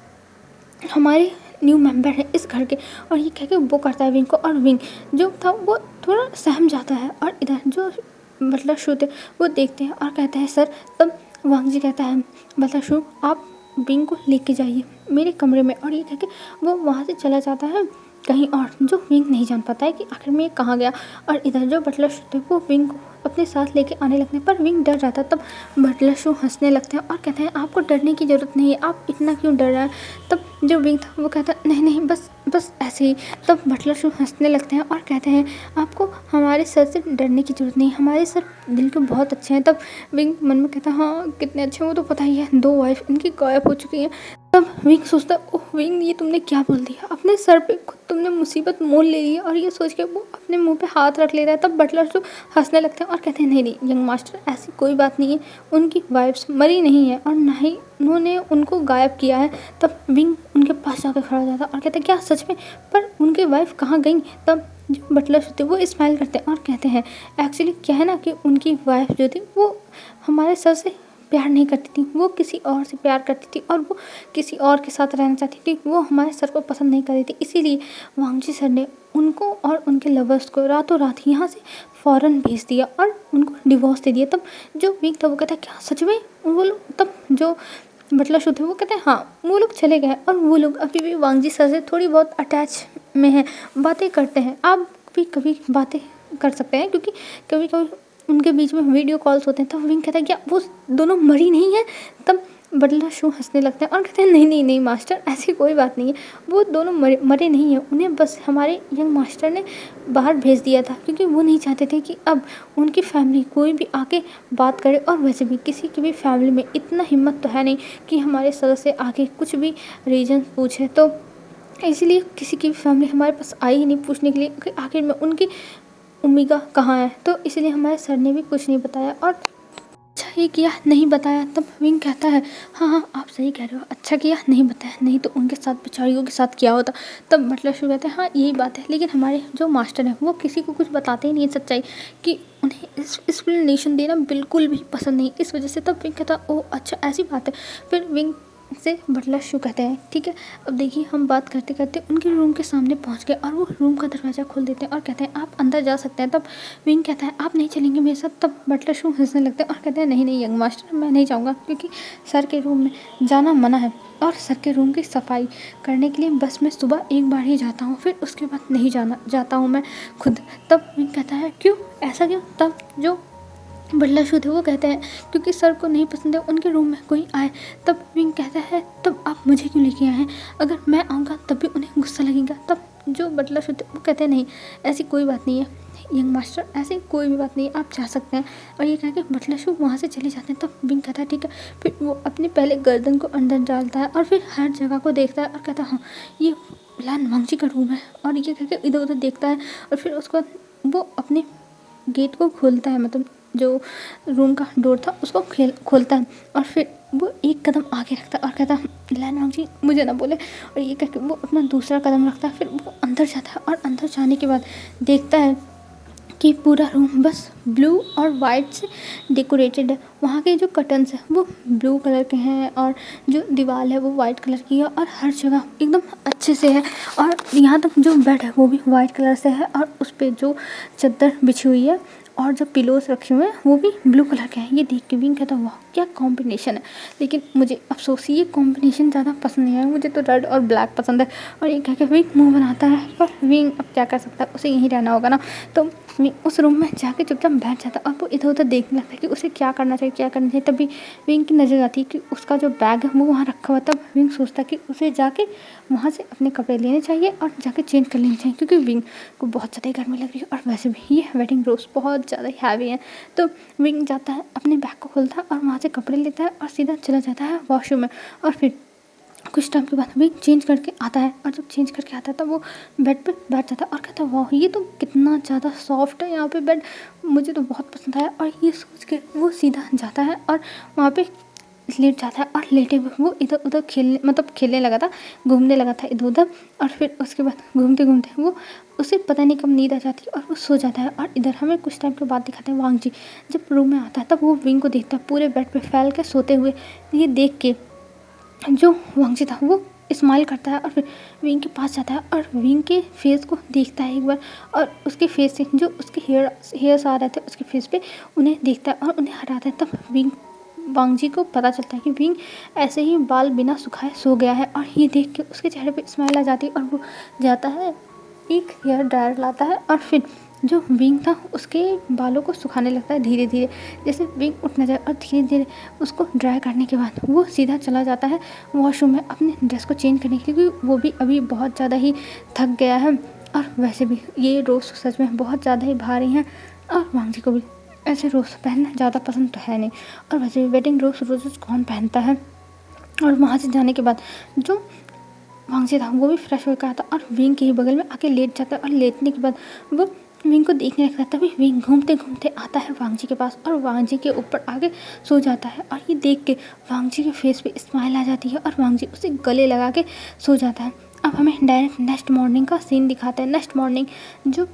हमारे न्यू मेंबर है इस घर के। और ये कह के वो करता है विंग को, और विंग जो था वो थोड़ा सहम जाता है। और इधर जो बटलर शू थे वो देखते हैं और कहते हैं सर। तब वांगजी कहता है बटलर शू आप विंग को लेके जाइए मेरे कमरे में। और ये कह के वो वहाँ से चला जाता है कहीं और, जो विंग नहीं जान पाता है कि आखिर में ये कहाँ गया। और इधर जो बटलर शू थे वो विंग को अपने साथ लेके आने लगते हैं, पर विंग डर रहा था। तब बटलर शू हंसने लगते हैं और कहते हैं आपको डरने की ज़रूरत नहीं है, आप इतना क्यों डर रहा है। तब जो विंग था वो कहता नहीं बस ऐसे ही। तब बटलर शू हंसने लगते हैं और कहते हैं आपको हमारे सर से डरने की ज़रूरत नहीं, हमारे सर दिल के बहुत अच्छे हैं। तब विंग मन में कहता हाँ कितने अच्छे हैं, वो तो पता ही है 2 वाइफ इनकी गायब हो चुकी हैं। तब विंग सोचता ओह विंग ये तुमने क्या बोल दिया, अपने सर पे खुद तुमने मुसीबत मोल ले ली है। और ये सोच के वो अपने मुंह पे हाथ रख लेता है। तब बटलर जो हंसने लगते हैं और कहते हैं नहीं यंग मास्टर ऐसी कोई बात नहीं है, उनकी वाइफ्स मरी नहीं है और ना ही उन्होंने उनको गायब किया है। तब विंग उनके पास जाकर खड़ा हो जाता और कहते हैं क्या सच में, पर उनके वाइफ कहाँ गई। तब जो बटलर होते वो स्माइल करते हैं और कहते हैं एक्चुअली क्या है ना कि उनकी वाइफ जो थी वो हमारे सर से प्यार नहीं करती थी, वो किसी और से प्यार करती थी और वो किसी और के साथ रहना चाहती थी, वो हमारे सर को पसंद नहीं कर रही थी। इसीलिए वांगजी सर ने उनको और उनके लवर्स को रातों रात यहाँ से फ़ौरन भेज दिया और उनको डिवोर्स दे दिया। तब जो वीक था वो कहता है क्या सच में वो लोग, तब जो बटलर शू थे वो कहते हैं हाँ वो लोग चले गए और वो लोग अभी भी वांगजी सर से थोड़ी बहुत अटैच में हैं, बातें करते हैं। आप भी कभी बातें कर सकते हैं क्योंकि कभी कभी उनके बीच में वीडियो कॉल्स होते हैं। तब विंग कहता है क्या वो दोनों मरी नहीं है। तब बटलर शू हंसने लगते हैं और कहते हैं नहीं मास्टर ऐसी कोई बात नहीं है, वो दोनों मरे नहीं हैं, उन्हें बस हमारे यंग मास्टर ने बाहर भेज दिया था क्योंकि वो नहीं चाहते थे कि अब उनकी फैमिली कोई भी आके बात करे। और वैसे भी किसी की भी फैमिली में इतना हिम्मत तो है नहीं कि हमारे सर से आके कुछ भी रीज़न पूछे। तो इसलिए किसी की भी फैमिली हमारे पास आई ही नहीं पूछने के लिए कि आखिर में उनकी ओमेगा कहाँ है। तो इसलिए हमारे सर ने भी कुछ नहीं बताया और अच्छा ही किया नहीं बताया। तब विंग कहता है हाँ आप सही कह रहे हो, अच्छा किया नहीं बताया, नहीं तो उनके साथ बेचारियों के साथ क्या होता। तब बटलर शू कहते हैं हाँ यही बात है, लेकिन हमारे जो मास्टर हैं वो किसी को कुछ बताते ही नहीं है सच्चाई, कि उन्हें एक्सप्लेनेशन देना बिल्कुल भी पसंद नहीं, इस वजह से। तब विंग कहता ओह अच्छा ऐसी बात है। फिर विंग से बटलर शू कहते हैं ठीक है अब देखिए हम बात करते करते उनके रूम के सामने पहुंच गए और वो रूम का दरवाज़ा खोल देते हैं और कहते हैं आप अंदर जा सकते हैं। तब विंग कहता है आप नहीं चलेंगे मेरे साथ। तब बटलर शू हंसने लगते हैं और कहते हैं नहीं यंग मास्टर मैं नहीं जाऊँगा, क्योंकि सर के रूम में जाना मना है और सर के रूम की सफाई करने के लिए बस मैं सुबह एक बार ही जाता हूँ, फिर उसके बाद नहीं जाता हूँ मैं खुद। तब विंग कहता है क्यों ऐसा क्यों। तब जो बटलर शू थे वो कहते हैं क्योंकि सर को नहीं पसंद है उनके रूम में कोई आए। तब विंग कहता है तब आप मुझे क्यों लेके आए हैं, अगर मैं आऊँगा तब भी उन्हें गुस्सा लगेगा। तब जो बटलर शू थे वो कहते हैं नहीं ऐसी कोई बात नहीं है यंग मास्टर, ऐसी कोई भी बात नहीं है, आप जा सकते हैं। और ये कह के बटलर शू वहाँ से चले जाते हैं। तब विंग कहता है ठीक है। फिर वो अपने पहले गर्दन को अंदर डालता है और फिर हर जगह को देखता है और कहता है हाँ ये लैन वांगची का रूम है। और ये कह के इधर उधर देखता है और फिर उसके बाद वो अपने गेट को खोलता है, मतलब जो रूम का डोर था उसको खोलता है और फिर वो एक कदम आगे रखता है और कहता है लैन वांग जी मुझे ना बोले, और ये कहकर वो अपना दूसरा कदम रखता है। फिर वो अंदर जाता है और अंदर जाने के बाद देखता है कि पूरा रूम बस ब्लू और वाइट से डेकोरेटेड है। वहाँ के जो कर्टन्स हैं वो ब्लू कलर के हैं और जो दीवार है वो वाइट कलर की है और हर जगह एकदम अच्छे से है। और यहाँ तक जो बेड है वो भी वाइट कलर से है और उस पर जो चादर बिछी हुई है और जो पिलोस रखे हुए हैं वो भी ब्लू कलर के हैं। ये देख के विंग कहता वाह क्या कॉम्बिनेशन है, लेकिन मुझे अफसोस ये कॉम्बिनेशन ज़्यादा पसंद नहीं आया, मुझे तो रेड और ब्लैक पसंद है। और ये कह के विंग मुँह बनाता है, पर विंग अब क्या कर सकता है, उसे यहीं रहना होगा ना। तो विंग उस रूम में जाके चुपचाप बैठ जाता है और वो इधर उधर देखने लगता है कि उसे क्या करना चाहिए क्या करना चाहिए। तभी विंग की नज़र आती है कि उसका जो बैग है वो वहाँ रखा हुआ। तब विंग सोचता है कि उसे जाके वहाँ से अपने कपड़े लेने चाहिए और जाके चेंज कर लेने चाहिए, क्योंकि विंग को बहुत ज़्यादा गर्मी लग रही है और वैसे भी ये वेडिंग रोज़ बहुत ज़्यादा हैवी है। तो विंग जाता है, अपने बैग को खोलता है और वहाँ से कपड़े लेता है और सीधा चला जाता है वॉशरूम में। और फिर कुछ टाइम के बाद विंग चेंज करके आता है और जब चेंज करके आता है तब वो बेड पे बैठ जाता है और कहता है वाह ये तो कितना ज़्यादा सॉफ्ट है यहाँ पे बेड, मुझे तो बहुत पसंद आया। और ये सोच के वो सीधा जाता है और वहाँ पे लेट जाता है और लेटे हुए वो इधर उधर खेलने लगा था, घूमने लगा था इधर उधर। और फिर उसके बाद घूमते घूमते वो उसे पता नहीं कब नींद आ जाती है और वो सो जाता है। और इधर हमें कुछ टाइम के बाद दिखाते हैं वांग जी जब रूम में आता है तब वो विंग को देखता है पूरे बेड पे फैल के सोते हुए। ये देख के जो वांग जी था वो स्माइल करता है और फिर विंग के पास जाता है और विंग के फेस को देखता है एक बार, और उसके फेस से जो उसके हेयर्स आ रहे थे उसके फेस पे उन्हें देखता है और उन्हें हटाता है। तब विंग वांग जी को पता चलता है कि विंग ऐसे ही बाल बिना सुखाए सो गया है। और ये देख के उसके चेहरे पे स्माइल आ जाती है और वो जाता है एक हेयर ड्रायर लाता है और फिर जो विंग था उसके बालों को सुखाने लगता है धीरे धीरे, जैसे विंग उठ ना जाए। और धीरे धीरे उसको ड्राई करने के बाद वो सीधा चला जाता है वॉशरूम में अपने ड्रेस को चेंज करने के लिए, क्योंकि वो भी अभी बहुत ज़्यादा ही थक गया है। और वैसे भी ये रोज़ सच में बहुत ज़्यादा ही भारी हैं और वांग जी को भी ऐसे रोज़ पहनना ज़्यादा पसंद तो है नहीं। और वैसे भी वेडिंग रोज़ कौन पहनता है। और वहाँ से जाने के बाद जो वांग जी था वो भी फ्रेश होकर आता और विंग के ही बगल में आके लेट जाता है। और लेटने के बाद वो विंग को देखने लगता है। तभी विंग घूमते घूमते आता है वांग जी के पास और वांग जी के ऊपर आके सो जाता है। और ये देख के वांग जी के फेस पे स्माइल आ जाती है और वांग जी उसे गले लगा के सो जाता है। अब हमें डायरेक्ट नेक्स्ट मॉर्निंग का सीन दिखाते हैं। नेक्स्ट मॉर्निंग जो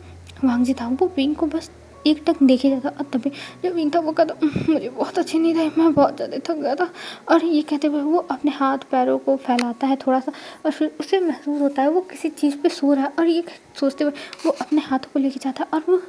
वांग जी था वो विंग को बस एक टक देखे जाता और तभी जो विंग था वो कहता मुझे बहुत अच्छी नींद आई, मैं बहुत ज़्यादा थक गया था। और ये कहते हुए वो अपने हाथ पैरों को फैलाता है थोड़ा सा और फिर उसे महसूस होता है वो किसी चीज़ पे सो रहा है। और ये सोचते हुए वो अपने हाथों को लेके जाता है और वो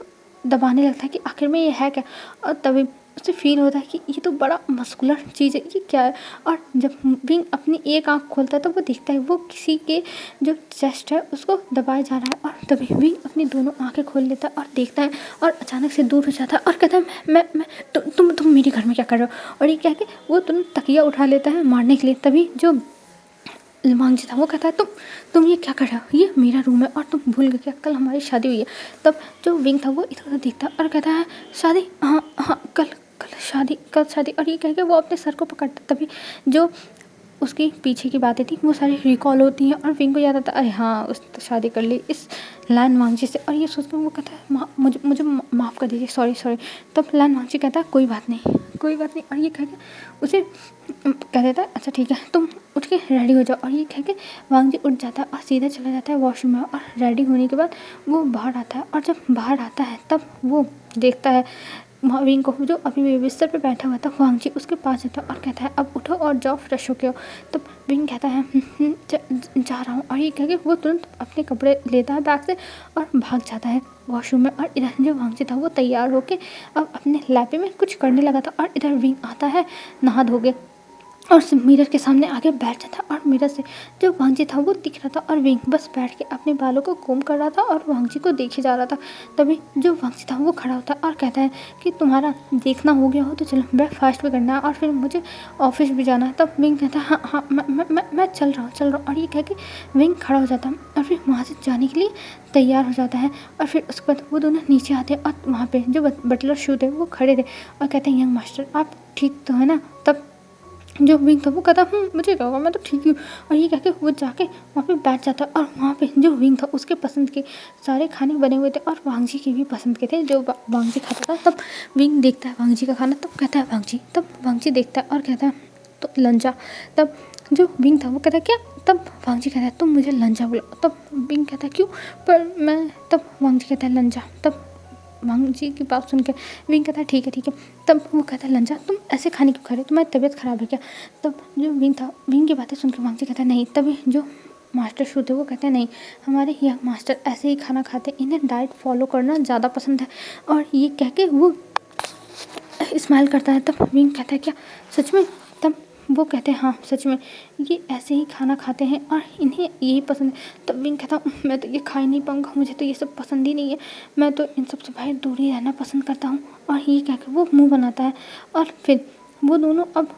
दबाने लगता है कि आखिर में ये है क्या। और तभी उसे फील होता है कि ये तो बड़ा मस्कुलर चीज़ है, ये क्या है। और जब विंग अपनी एक आँख खोलता है तो वो देखता है वो किसी के जो चेस्ट है उसको दबाया जा रहा है। और तभी विंग अपनी दोनों आंखें खोल लेता है और देखता है और अचानक से दूर हो जाता है और कहता है मैं तुम मेरे घर में क्या कर रहे हो। और ये कह के वो तुरंत तकिया उठा लेता है मारने के लिए। तभी जो वांग जी था वो कहता है तुम ये क्या कर रहे हो, ये मेरा रूम है और तुम भूल गए क्या कल हमारी शादी हुई है। तब जो विंग था वो इधर उधर देखता है और कहता है शादी, हाँ हाँ कल कल शादी। और ये कह के वो अपने सर को पकड़ता। तभी जो उसकी पीछे की बातें थी वो सारी रिकॉल होती हैं और विंग को याद आता है अरे हाँ उस तो शादी कर ली इस लैन वांग जी से। और ये सोचकर वो कहता है मुझे माफ़ कर दीजिए, सॉरी। तब लैन वांग जी कहता है कोई बात नहीं। और ये कह के उसे कह देता है अच्छा ठीक है तुम उठ के रेडी हो जाओ। और ये कह के वांग जी उठ जाता है और सीधा चला जाता है वॉशरूम में। और रेडी होने के बाद वो बाहर आता है और जब बाहर आता है तब वो देखता है विंग को जो अभी भी बिस्तर पे बैठा हुआ था। वांग जी उसके पास जाता है और कहता है अब उठो और जाओ फ्रेश हो के आओ। तब विंग कहता है जा रहा हूँ। और ये कह के वो तुरंत अपने कपड़े लेता है बैग से और भाग जाता है वॉशरूम में। और इधर जो वांग जी था वो तैयार होके अब अपने लैपे में कुछ करने लगा था और इधर विंग आता है नहा धो के और मिरर के सामने आके बैठ जाता और मिरर से जो वांग जी था वो दिख रहा था और विंग बस बैठ के अपने बालों को कोम कर रहा था और वांग जी को देखे जा रहा था। तभी जो वांग जी था वो खड़ा होता है और कहता है कि तुम्हारा देखना हो गया हो तो चलो ब्रेकफास्ट भी करना है और फिर मुझे ऑफिस भी जाना है। तब विंग कहता है हाँ मैं चल रहा हूँ। और ये कह के विंग खड़ा हो जाता है और फिर वहाँ से जाने के लिए तैयार हो जाता है। और फिर उसके बाद वो दोनों नीचे आते हैं और वहाँ पर जो बटलर शू थे वो खड़े थे और कहते हैं यंग मास्टर आप ठीक तो है ना। तब जो विंग था वो कहता मुझे क्या होगा, मैं तो ठीक हूँ। और ये कह के वो जाके वहाँ पे बैठ जाता है और वहाँ पे जो विंग था उसके पसंद के सारे खाने बने हुए थे और वांगजी के भी पसंद के थे जो वांगजी खाता था। तब विंग देखता है वांगजी का खाना, तब कहता है वांगजी, तब वांगजी देखता है और कहता है तो लंजा। तब जो विंग था वो कहता है क्या, तब वांगजी कहता है तुम मुझे लंजा बोलो। तब विंग कहता है क्यों, पर मैं, तब वांगजी कहता है लंजा। तब वांगजी की बात सुन के विंग कहता है ठीक है ठीक है। तब वो कहता है लंजा तुम ऐसे खाने क्यों खा रहे हो, तुम्हारी तबीयत ख़राब है क्या। तब जो विंग था, विंग की बातें सुन के वांगजी कहता है नहीं। तभी जो मास्टर शू थे वो कहते हैं नहीं, हमारे यंग मास्टर ऐसे ही खाना खाते हैं, इन्हें डाइट फॉलो करना ज़्यादा पसंद है। और ये कह के वो स्माइल करता है। तब विंग कहता है क्या सच में। तब वो कहते हैं हाँ सच में, ये ऐसे ही खाना खाते हैं और इन्हें यही पसंद है। तब विंग कहता मैं तो ये खा ही नहीं पाऊँगा, मुझे तो ये सब पसंद ही नहीं है, मैं तो इन सब से भाई दूर ही रहना पसंद करता हूँ। और ये कह के वो मुँह बनाता है और फिर वो दोनों अब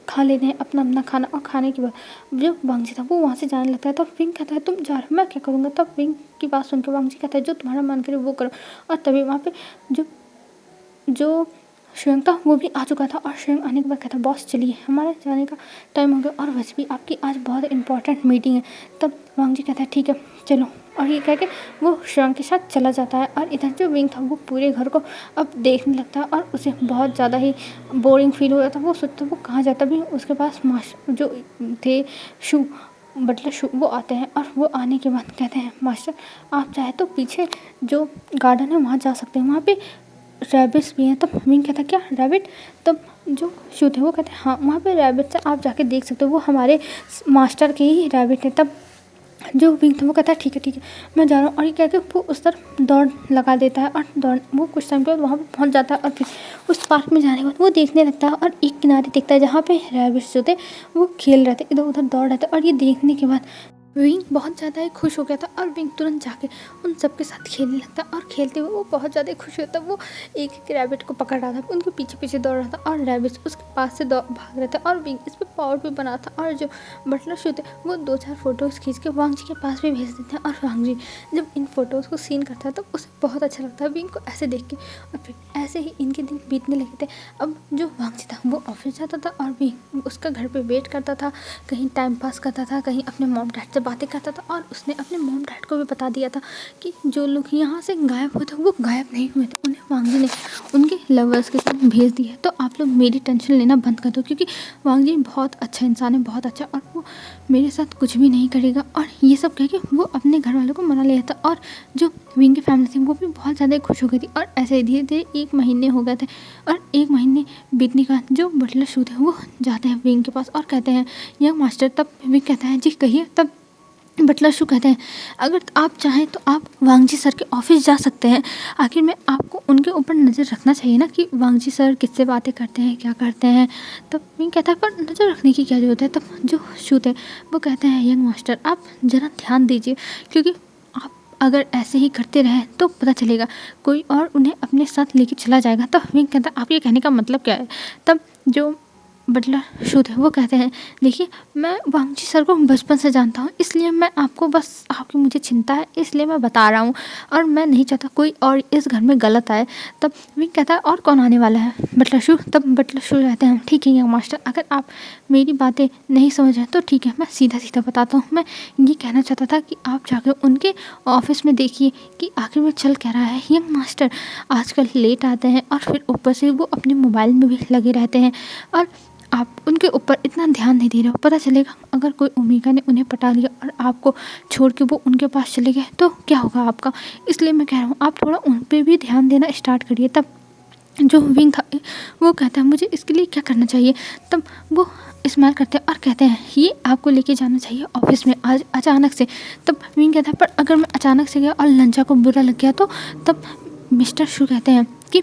खा लेते हैं अपना अपना खाना। और खाने के बाद जो वांगजी था वो वहाँ से जाने लगता है। तब विंग कहता है तुम जा रहे हो, मैं क्या करूँगा। तब विंग की बात सुन के वांगजी कहता है जो तुम्हारा मन करे वो करो। और तभी वहाँ पे जो श्वेंग था वो भी आ चुका था और श्वेंग आने के बाद कहता बॉस चलिए हमारे जाने का टाइम हो गया और वैसे भी आपकी आज बहुत इंपॉर्टेंट मीटिंग है। तब वांगजी कहता है ठीक है चलो। और ये कह के वो श्वेंग के साथ चला जाता है। और इधर जो विंग था वो पूरे घर को अब देखने लगता है और उसे बहुत ज़्यादा ही बोरिंग फील हो रहा था। वो सोचता वो कहाँ जाता भी, उसके पास मास्टर जो थे शू बटलर शू वो आते हैं और वो आने के बाद कहते हैं मास्टर आप चाहे तो पीछे जो गार्डन है वहाँ जा सकते हैं, वहाँ पे रैबिट्स भी हैं। तब विंग कहता क्या रैबिट। तब जो शू थे वो कहते हैं हाँ वहाँ पे रैबिट्स हैं, आप जाके देख सकते हो, वो हमारे मास्टर के ही रैबिट हैं। तब जो विंग था वो कहता है ठीक है मैं जा रहा हूँ। और ये कह के वो उस तरफ दौड़ लगा देता है और दौड़ वो कुछ टाइम के बाद वहाँ पे पहुँच जाता है। और फिर उस पार्क में जाने के बाद वो देखने लगता है और एक किनारे देखता है जहाँ पे रैबिट्स जो थे वो खेल रहे थे, इधर उधर दौड़ रहे थे। और ये देखने के बाद विंग बहुत ज़्यादा ही खुश हो गया था और विंग तुरंत जाके उन सबके साथ खेलने लगता और खेलते हुए वो बहुत ज़्यादा खुश होता। वो एक एक रैबिट को पकड़ रहा था, उनके पीछे पीछे दौड़ रहा था और रैबिट्स उसके पास से भाग रहे थे। और विंग इस पर पावर भी बना था। और जो बटलर शू थे वो 2-4 फोटोज़ खींच के वांगजी के पास भी भेज देते हैं। और वांगजी जब इन फोटोज़ को सीन करता है तो उसे बहुत अच्छा लगता है विंग को ऐसे देख के। और फिर ऐसे ही इनके दिन बीतने लगे थे। अब जो वांगजी था वो ऑफिस जाता था और विंग उसका घर पर वेट करता था, कहीं टाइम पास करता था, कहीं अपने मॉम डैड से बातें करता था। और उसने अपने मॉम डैड को भी बता दिया था कि जो लोग यहाँ से गायब हुए थे वो गायब नहीं हुए थे, उन्हें वांगजी ने उनके लवर्स के साथ भेज दिया है। तो आप लोग मेरी टेंशन लेना बंद कर दो, क्योंकि वांगजी बहुत अच्छा इंसान है, बहुत अच्छा, और वो मेरे साथ कुछ भी नहीं करेगा। और ये सब कह के वो अपने घर वालों को मना लिया था। और जो विंग की फैमिली थी वो भी बहुत ज़्यादा खुश हो गई थी। और ऐसे धीरे धीरे 1 महीने हो गए थे। और 1 महीने बीतने का जो बटलर शू थे वो जाते हैं विंग के पास और कहते हैं यंग मास्टर। तब विंग कहता है जी कहिए। तब बटलर शू कहते हैं अगर आप चाहें तो आप वांगजी सर के ऑफिस जा सकते हैं, आखिर में आपको उनके ऊपर नज़र रखना चाहिए ना कि वांगजी सर किससे बातें करते हैं, क्या करते हैं। तब विंग कहता है पर नज़र रखने की क्या ज़रूरत है। तब जो शू थे वो कहते हैं यंग मास्टर आप ज़रा ध्यान दीजिए, क्योंकि आप अगर ऐसे ही करते रहें तो पता चलेगा कोई और उन्हें अपने साथ लेके चला जाएगा। तब विंग कहता है आप ये कहने का मतलब क्या है। तब जो बटलर शू थे वो कहते हैं देखिए मैं वांगजी सर को बचपन से जानता हूँ, इसलिए मैं आपको बस आपकी मुझे चिंता है इसलिए मैं बता रहा हूँ, और मैं नहीं चाहता कोई और इस घर में गलत आए। तब विंग कहता है और कौन आने वाला है बटलर शू। तब बटलर शू कहते हैं ठीक है यंग मास्टर, अगर आप मेरी बातें नहीं समझ रहे तो ठीक है, मैं सीधा सीधा बताता हूँ। मैं ये कहना चाहता था कि आप जाकर उनके ऑफिस में देखिए कि आखिर में चल क्या रहा है। यंग मास्टर आजकल लेट आते हैं और फिर ऊपर से वो अपने मोबाइल में भी लगे रहते हैं और आप उनके ऊपर इतना ध्यान नहीं दे रहे हो। पता चलेगा अगर कोई ओमेगा ने उन्हें पटा लिया और आपको छोड़ के वो उनके पास चले गए तो क्या होगा आपका, इसलिए मैं कह रहा हूँ आप थोड़ा उन पर भी ध्यान देना स्टार्ट करिए। तब जो विंग था वो कहता है मुझे इसके लिए क्या करना चाहिए। तब वो इस्तेमाल करते हैं और कहते हैं ये आपको लेके जाना चाहिए ऑफिस में आज अचानक से। तब विंग कहता है पर अगर मैं अचानक से गया और लंचा को बुरा लग गया तो। तब मिस्टर शू कहते हैं कि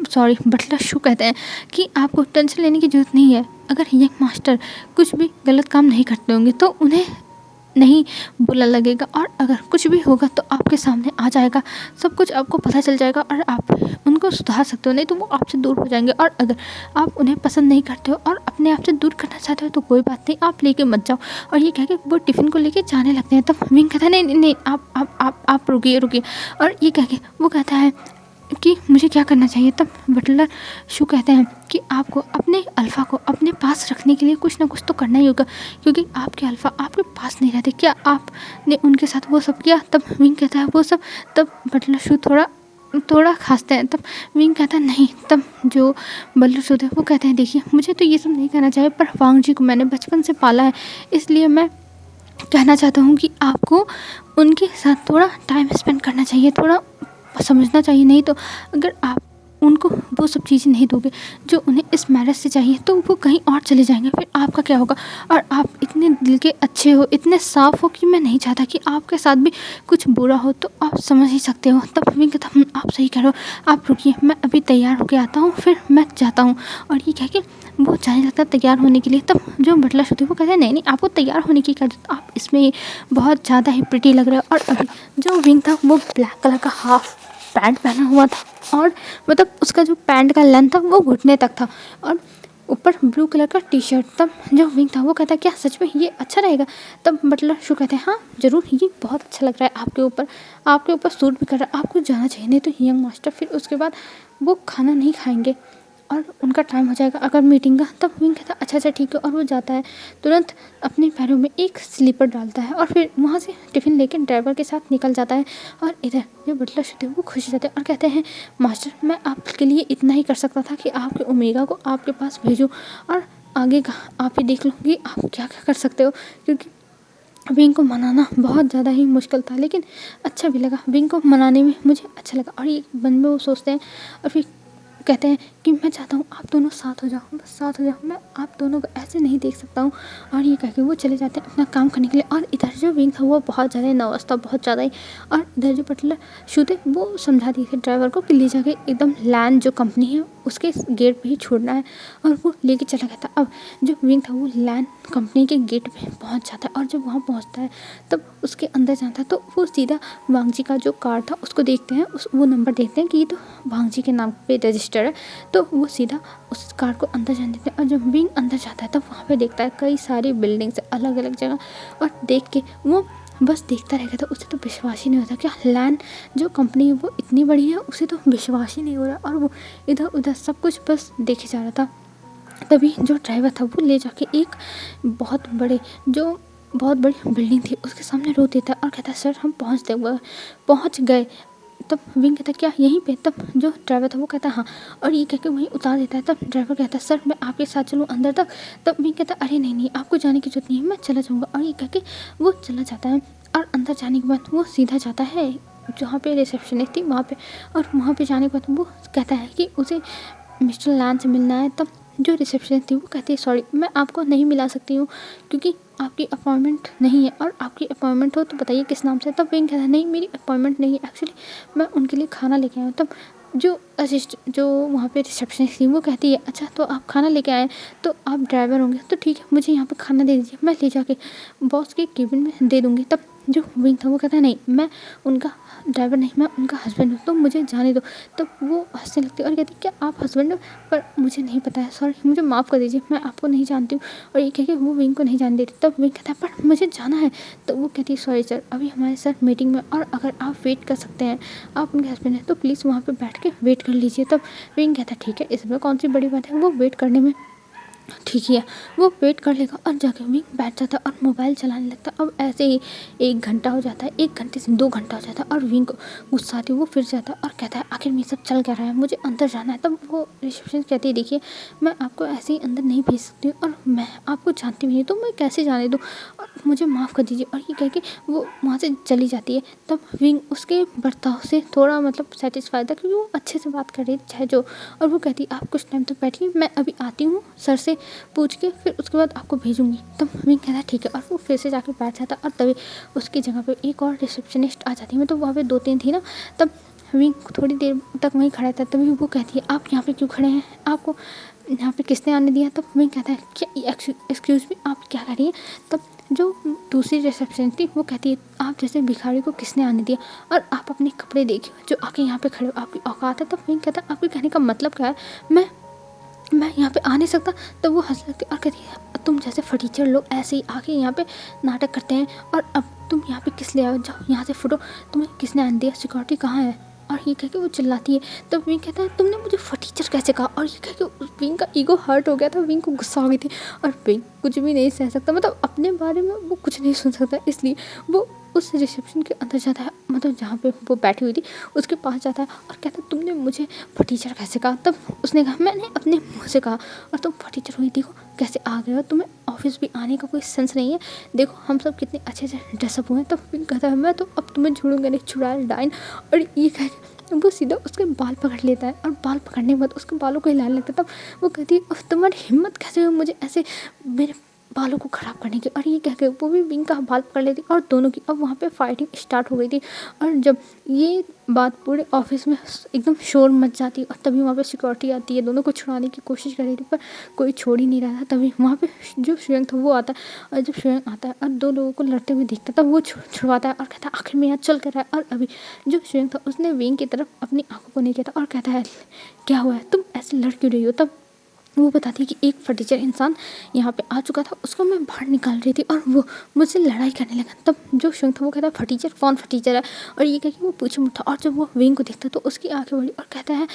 सॉरी बटलर शू कहते हैं कि आपको टेंशन लेने की ज़रूरत नहीं है, अगर यंग मास्टर कुछ भी गलत काम नहीं करते होंगे तो उन्हें नहीं बुरा लगेगा, और अगर कुछ भी होगा तो आपके सामने आ जाएगा, सब कुछ आपको पता चल जाएगा और आप उनको सुधार सकते हो, नहीं तो वो आपसे दूर हो जाएंगे। और अगर आप उन्हें पसंद नहीं करते हो और अपने आप से दूर करना चाहते हो तो कोई बात नहीं, आप लेके मत जाओ। और ये कह के वो टिफ़िन को लेके जाने लगते हैं। तब विंग कहता है नहीं आप रुकिए। और ये कह के वो कहता है कि मुझे क्या करना चाहिए। तब बटलर शू कहते हैं कि आपको अपने अल्फ़ा को अपने पास रखने के लिए कुछ ना कुछ तो करना ही होगा, क्योंकि आपके अल्फ़ा आपके पास नहीं रहते। क्या आपने उनके साथ वो सब किया? तब विंग कहता है वो सब। तब बटलर शू थोड़ा थोड़ा खांसते हैं। तब विंग कहता है नहीं। तब जो बल्लू होते हैं वो कहते हैं देखिए मुझे तो ये सब नहीं करना चाहिए, पर वांग जी को मैंने बचपन से पाला है, इसलिए मैं कहना चाहता हूँ कि आपको उनके साथ थोड़ा टाइम स्पेंड करना चाहिए, थोड़ा समझना चाहिए। नहीं तो अगर आप उनको वो सब चीज़ें नहीं दोगे जो उन्हें इस मैरिज से चाहिए, तो वो कहीं और चले जाएंगे, फिर आपका क्या होगा। और आप इतने दिल के अच्छे हो, इतने साफ़ हो कि मैं नहीं चाहता कि आपके साथ भी कुछ बुरा हो, तो आप समझ ही सकते हो। तब विंग कहता आप सही कह रहे हो, आप रुकिए, मैं अभी तैयार होके आता हूँ, फिर मैं जाता हूँ। और ये कह के वो जाने लगता है तैयार होने के लिए। तब जो बटलर होती है वो कहते हैं नहीं नहीं, आपको तैयार होने की क्या जरूरत, आप इसमें ही बहुत ज़्यादा ही प्रिटी लग रहे हो। और अभी जो विंग था वो ब्लैक कलर का हाफ पैंट पहना हुआ था, और मतलब उसका जो पैंट का लेंथ था वो घुटने तक था, और ऊपर ब्लू कलर का टी शर्ट। तब जो विंग था वो कहता है क्या सच में ये अच्छा रहेगा? तब बटलर शू कहते हैं हाँ ज़रूर, ये बहुत अच्छा लग रहा है आपके ऊपर सूट भी कर रहा है, आपको जाना चाहिए। नहीं तो यंग मास्टर फिर उसके बाद वो खाना नहीं खाएंगे और उनका टाइम हो जाएगा अगर मीटिंग का। तब विंग कहता है अच्छा ठीक है, और वो जाता है, तुरंत अपने पैरों में एक स्लीपर डालता है और फिर वहाँ से टिफ़िन लेकर ड्राइवर के साथ निकल जाता है। और इधर जो बटलर होते हैं वो खुश रहते हैं और कहते हैं मास्टर मैं आपके लिए इतना ही कर सकता था कि आपके ओमेगा को आपके पास भेजूँ, और आगे का आप ही देख लो कि आप क्या क्या कर सकते हो। क्योंकि विंग को मनाना बहुत ज़्यादा ही मुश्किल था, लेकिन अच्छा भी लगा, विंग को मनाने में मुझे अच्छा लगा। और ये मन में वो सोचते हैं और फिर कहते हैं कि मैं चाहता हूँ आप दोनों साथ हो जाओ, बस साथ हो जाओ, मैं आप दोनों को ऐसे नहीं देख सकता हूँ। और ये कह के वो चले जाते हैं अपना काम करने के लिए। और इधर जो विंग था वो बहुत ज़्यादा नर्वस था, बहुत ज़्यादा ही। और इधर जो बटलर शू थे वो समझा दिए थे ड्राइवर को कि ले जाके एकदम लैंड जो कंपनी है उसके गेट पे ही छोड़ना है, और वो लेके चला गया था। अब जो विंग था वो लैंड कंपनी के गेट पे पहुंच जाता है, और जब वहाँ पहुंचता है तब उसके अंदर जाता है तो वो सीधा वांग जी का जो कार था उसको देखते हैं, वो नंबर देखते हैं कि ये तो वांग जी के नाम पे रजिस्टर है, तो वो सीधा उस कार को अंदर जाने देते हैं। और जब विंग अंदर जाता है तब वहाँ पे देखता है कई सारी बिल्डिंग्स अलग अलग जगह, और देख के वो बस देखता रह गया था, उसे तो विश्वास ही नहीं होता कि लैंड जो कंपनी है वो इतनी बड़ी है, उसे तो विश्वास ही नहीं हो रहा। और वो इधर उधर सब कुछ बस देखे जा रहा था। तभी जो ड्राइवर था वो ले जाके एक बहुत बड़ी बिल्डिंग थी उसके सामने रोक देता है और कहता है सर हम पहुँच गए। तब विंग कहता है क्या यहीं पे? तब जो ड्राइवर था वो कहता है हाँ, और ये कह के वहीं उतार देता है। तब ड्राइवर कहता है सर मैं आपके साथ चलूँ अंदर तक? तब विंग कहता है अरे नहीं आपको जाने की जरूरत नहीं है, मैं चला जाऊँगा। और ये कह के वो चला जाता है, और अंदर जाने के बाद वो सीधा जाता है जहाँ पे रिसेप्शनिस्ट थी वहाँ पे, और वहाँ पे जाने के बाद वो कहता है कि उसे मिस्टर लैन से मिलना है। तब जो रिसेप्शनिस्ट थी वो कहती है सॉरी मैं आपको नहीं मिला सकती हूँ क्योंकि आपकी अपॉइंटमेंट नहीं है, और आपकी अपॉइंटमेंट हो तो बताइए किस नाम से। तब विंग कहता है नहीं मेरी अपॉइंटमेंट नहीं है, एक्चुअली मैं उनके लिए खाना लेके आया हूँ। तब जो वहाँ पे रिसेप्शनिस्ट थी वो कहती है अच्छा तो आप खाना लेके आए तो आप ड्राइवर होंगे, तो ठीक है मुझे यहाँ पे खाना दे दीजिए, मैं ले जाके बॉस के केबिन में दे दूँगी। तब जो विंग था वो कहता है नहीं मैं उनका ड्राइवर नहीं, मैं उनका हस्बैंड हूँ, तो मुझे जाने दो। तब वो हंसने लगती है और कहती क्या आप हस्बैंड हो? पर मुझे नहीं पता है, सॉरी मुझे माफ़ कर दीजिए, मैं आपको नहीं जानती हूँ। और ये कह के वो विंग को नहीं जान देती। तब विंग कहता है पर मुझे जाना है। तो वो कहती है सॉरी सर अभी हमारे साथ मीटिंग में, और अगर आप वेट कर सकते हैं, आप उनके हस्बैंड हैं तो प्लीज़ वहाँ पर बैठ के वेट कर लीजिए। तब विंग कहता है ठीक है इसमें कौन सी बड़ी बात है, वो वेट करने में ठीक ही है। वो वेट कर लेगा और जाके विंग बैठ जाता है और मोबाइल चलाने लगता है। अब ऐसे ही 1 घंटा हो जाता है, 1 घंटे से 2 घंटा हो जाता है, और विंग को गुस्सा आती है, वो फिर जाता है और कहता है आखिर में सब चल क्या रहा है, मुझे अंदर जाना है। तब वो रिसेप्शन कहती है देखिए मैं आपको ऐसे ही अंदर नहीं भेज सकती हूँ, और मैं आपको जानती भी नहीं तो मैं कैसे जाने दूँ, और मुझे माफ़ कर दीजिए। और ये कह के वो वहाँ से चली जाती है। तब विंग उसके बर्ताव से थोड़ा मतलब सेटिस्फाई था क्योंकि वो अच्छे से बात कर रही चाहे जो, और वो कहती आप कुछ टाइम तक बैठिए मैं अभी आती हूँ सर से पूछ के फिर उसके बाद आपको भेजूंगी। तब विंग कहता है ठीक है, और वो फिर से जाकर बैठ जाता। और तभी उसकी जगह पे एक और रिसेप्शनिस्ट आ जाती है, मतलब वहाँ पे 2-3 थी ना। तब विंग थोड़ी देर तक वहीं खड़ा था, तभी वो कहती है आप यहाँ पे क्यों खड़े हैं, आपको यहाँ पे किसने आने दिया? तब विंग कहता है क्या एक्सक्यूज़ मी आप क्या कह रही हैं? तब जो दूसरी रिसेप्शन थी वो कहती है आप जैसे भिखारी को किसने आने दिया, और आप अपने कपड़े देखिए जो आके यहाँ पे खड़े हो, आपकी औकात है? तब विंग कहता है आपके कहने का मतलब क्या है, मैं यहाँ पे आ नहीं सकता। तब वो हंस लगती और कहती है तुम जैसे फटीचर लोग ऐसे ही आके यहाँ पे नाटक करते हैं, और अब तुम यहाँ पे किस लिए आए, जाओ यहाँ से फुटो, तुम्हें किसने आने दिया, सिक्योरिटी कहाँ है? और ये कह के वो चिल्लाती है। तब विंग कहता है तुमने मुझे फटीचर कैसे कहा, और ये कह के विंग का ईगो हर्ट हो गया था, विंग को गुस्सा हो गई थी और विंग कुछ भी नहीं सह सकता, मतलब अपने बारे में वो कुछ नहीं सुन सकता, इसलिए वो उस रिसेप्शन के अंदर जाता है, मतलब जहाँ पे वो बैठी हुई थी उसके पास जाता है और कहता है तुमने मुझे फटीचर कैसे कहा। तब उसने कहा मैंने अपने मुँह से कहा, और तुम फटीचर हुई, देखो कैसे आ गए हो, तुम्हें ऑफिस भी आने का कोई सेंस नहीं है, देखो हम सब कितने अच्छे से ड्रेसअप हुए हैं। तब फिर कहता है मैं तो अब तुम्हें छोड़ूंगा नहीं, छुड़ाए डाइन, और ये कह के वो सीधा उसके बाल पकड़ लेता है, और बाल पकड़ने के बाद उसके बालों को हिलाने लगता है। तब वो कहती है "उफ, तुम्हारी हिम्मत कैसे हुई मुझे ऐसे मेरे बालों को ख़राब करने की", और ये कह के वो भी विंग का बाल पकड़ लेती और दोनों की अब वहाँ पे फाइटिंग स्टार्ट हो गई थी। और जब ये बात पूरे ऑफिस में एकदम शोर मच जाती है, और तभी वहाँ पे सिक्योरिटी आती है, दोनों को छुड़ाने की कोशिश कर रही थी पर कोई छोड़ ही नहीं रहा था। तभी वहाँ पे जो श्रेयंक था वो आता है, और जब श्रेयंक आता है और दो लोगों को लड़ते हुए देखता है तब वो छुड़वाता है और कहता है आखिर में यहाँ चल कर रहा है। और अभी जो श्रेयंक था उसने विंग की तरफ अपनी आंखों को नहीं किया था और कहता है क्या हुआ है, तुम ऐसे लड़ क्यों रही हो। तब वो बताती है कि एक फटीचर इंसान यहाँ पे आ चुका था, उसको मैं बाहर निकाल रही थी और वो मुझसे लड़ाई करने लगा। तब जो श्रेयंक था वो कहता है फटीचर कौन फटीचर है, और ये कह के वो पीछे मुड़ता, और जब वो विंग को देखता तो उसकी आंखें बड़ी और कहता है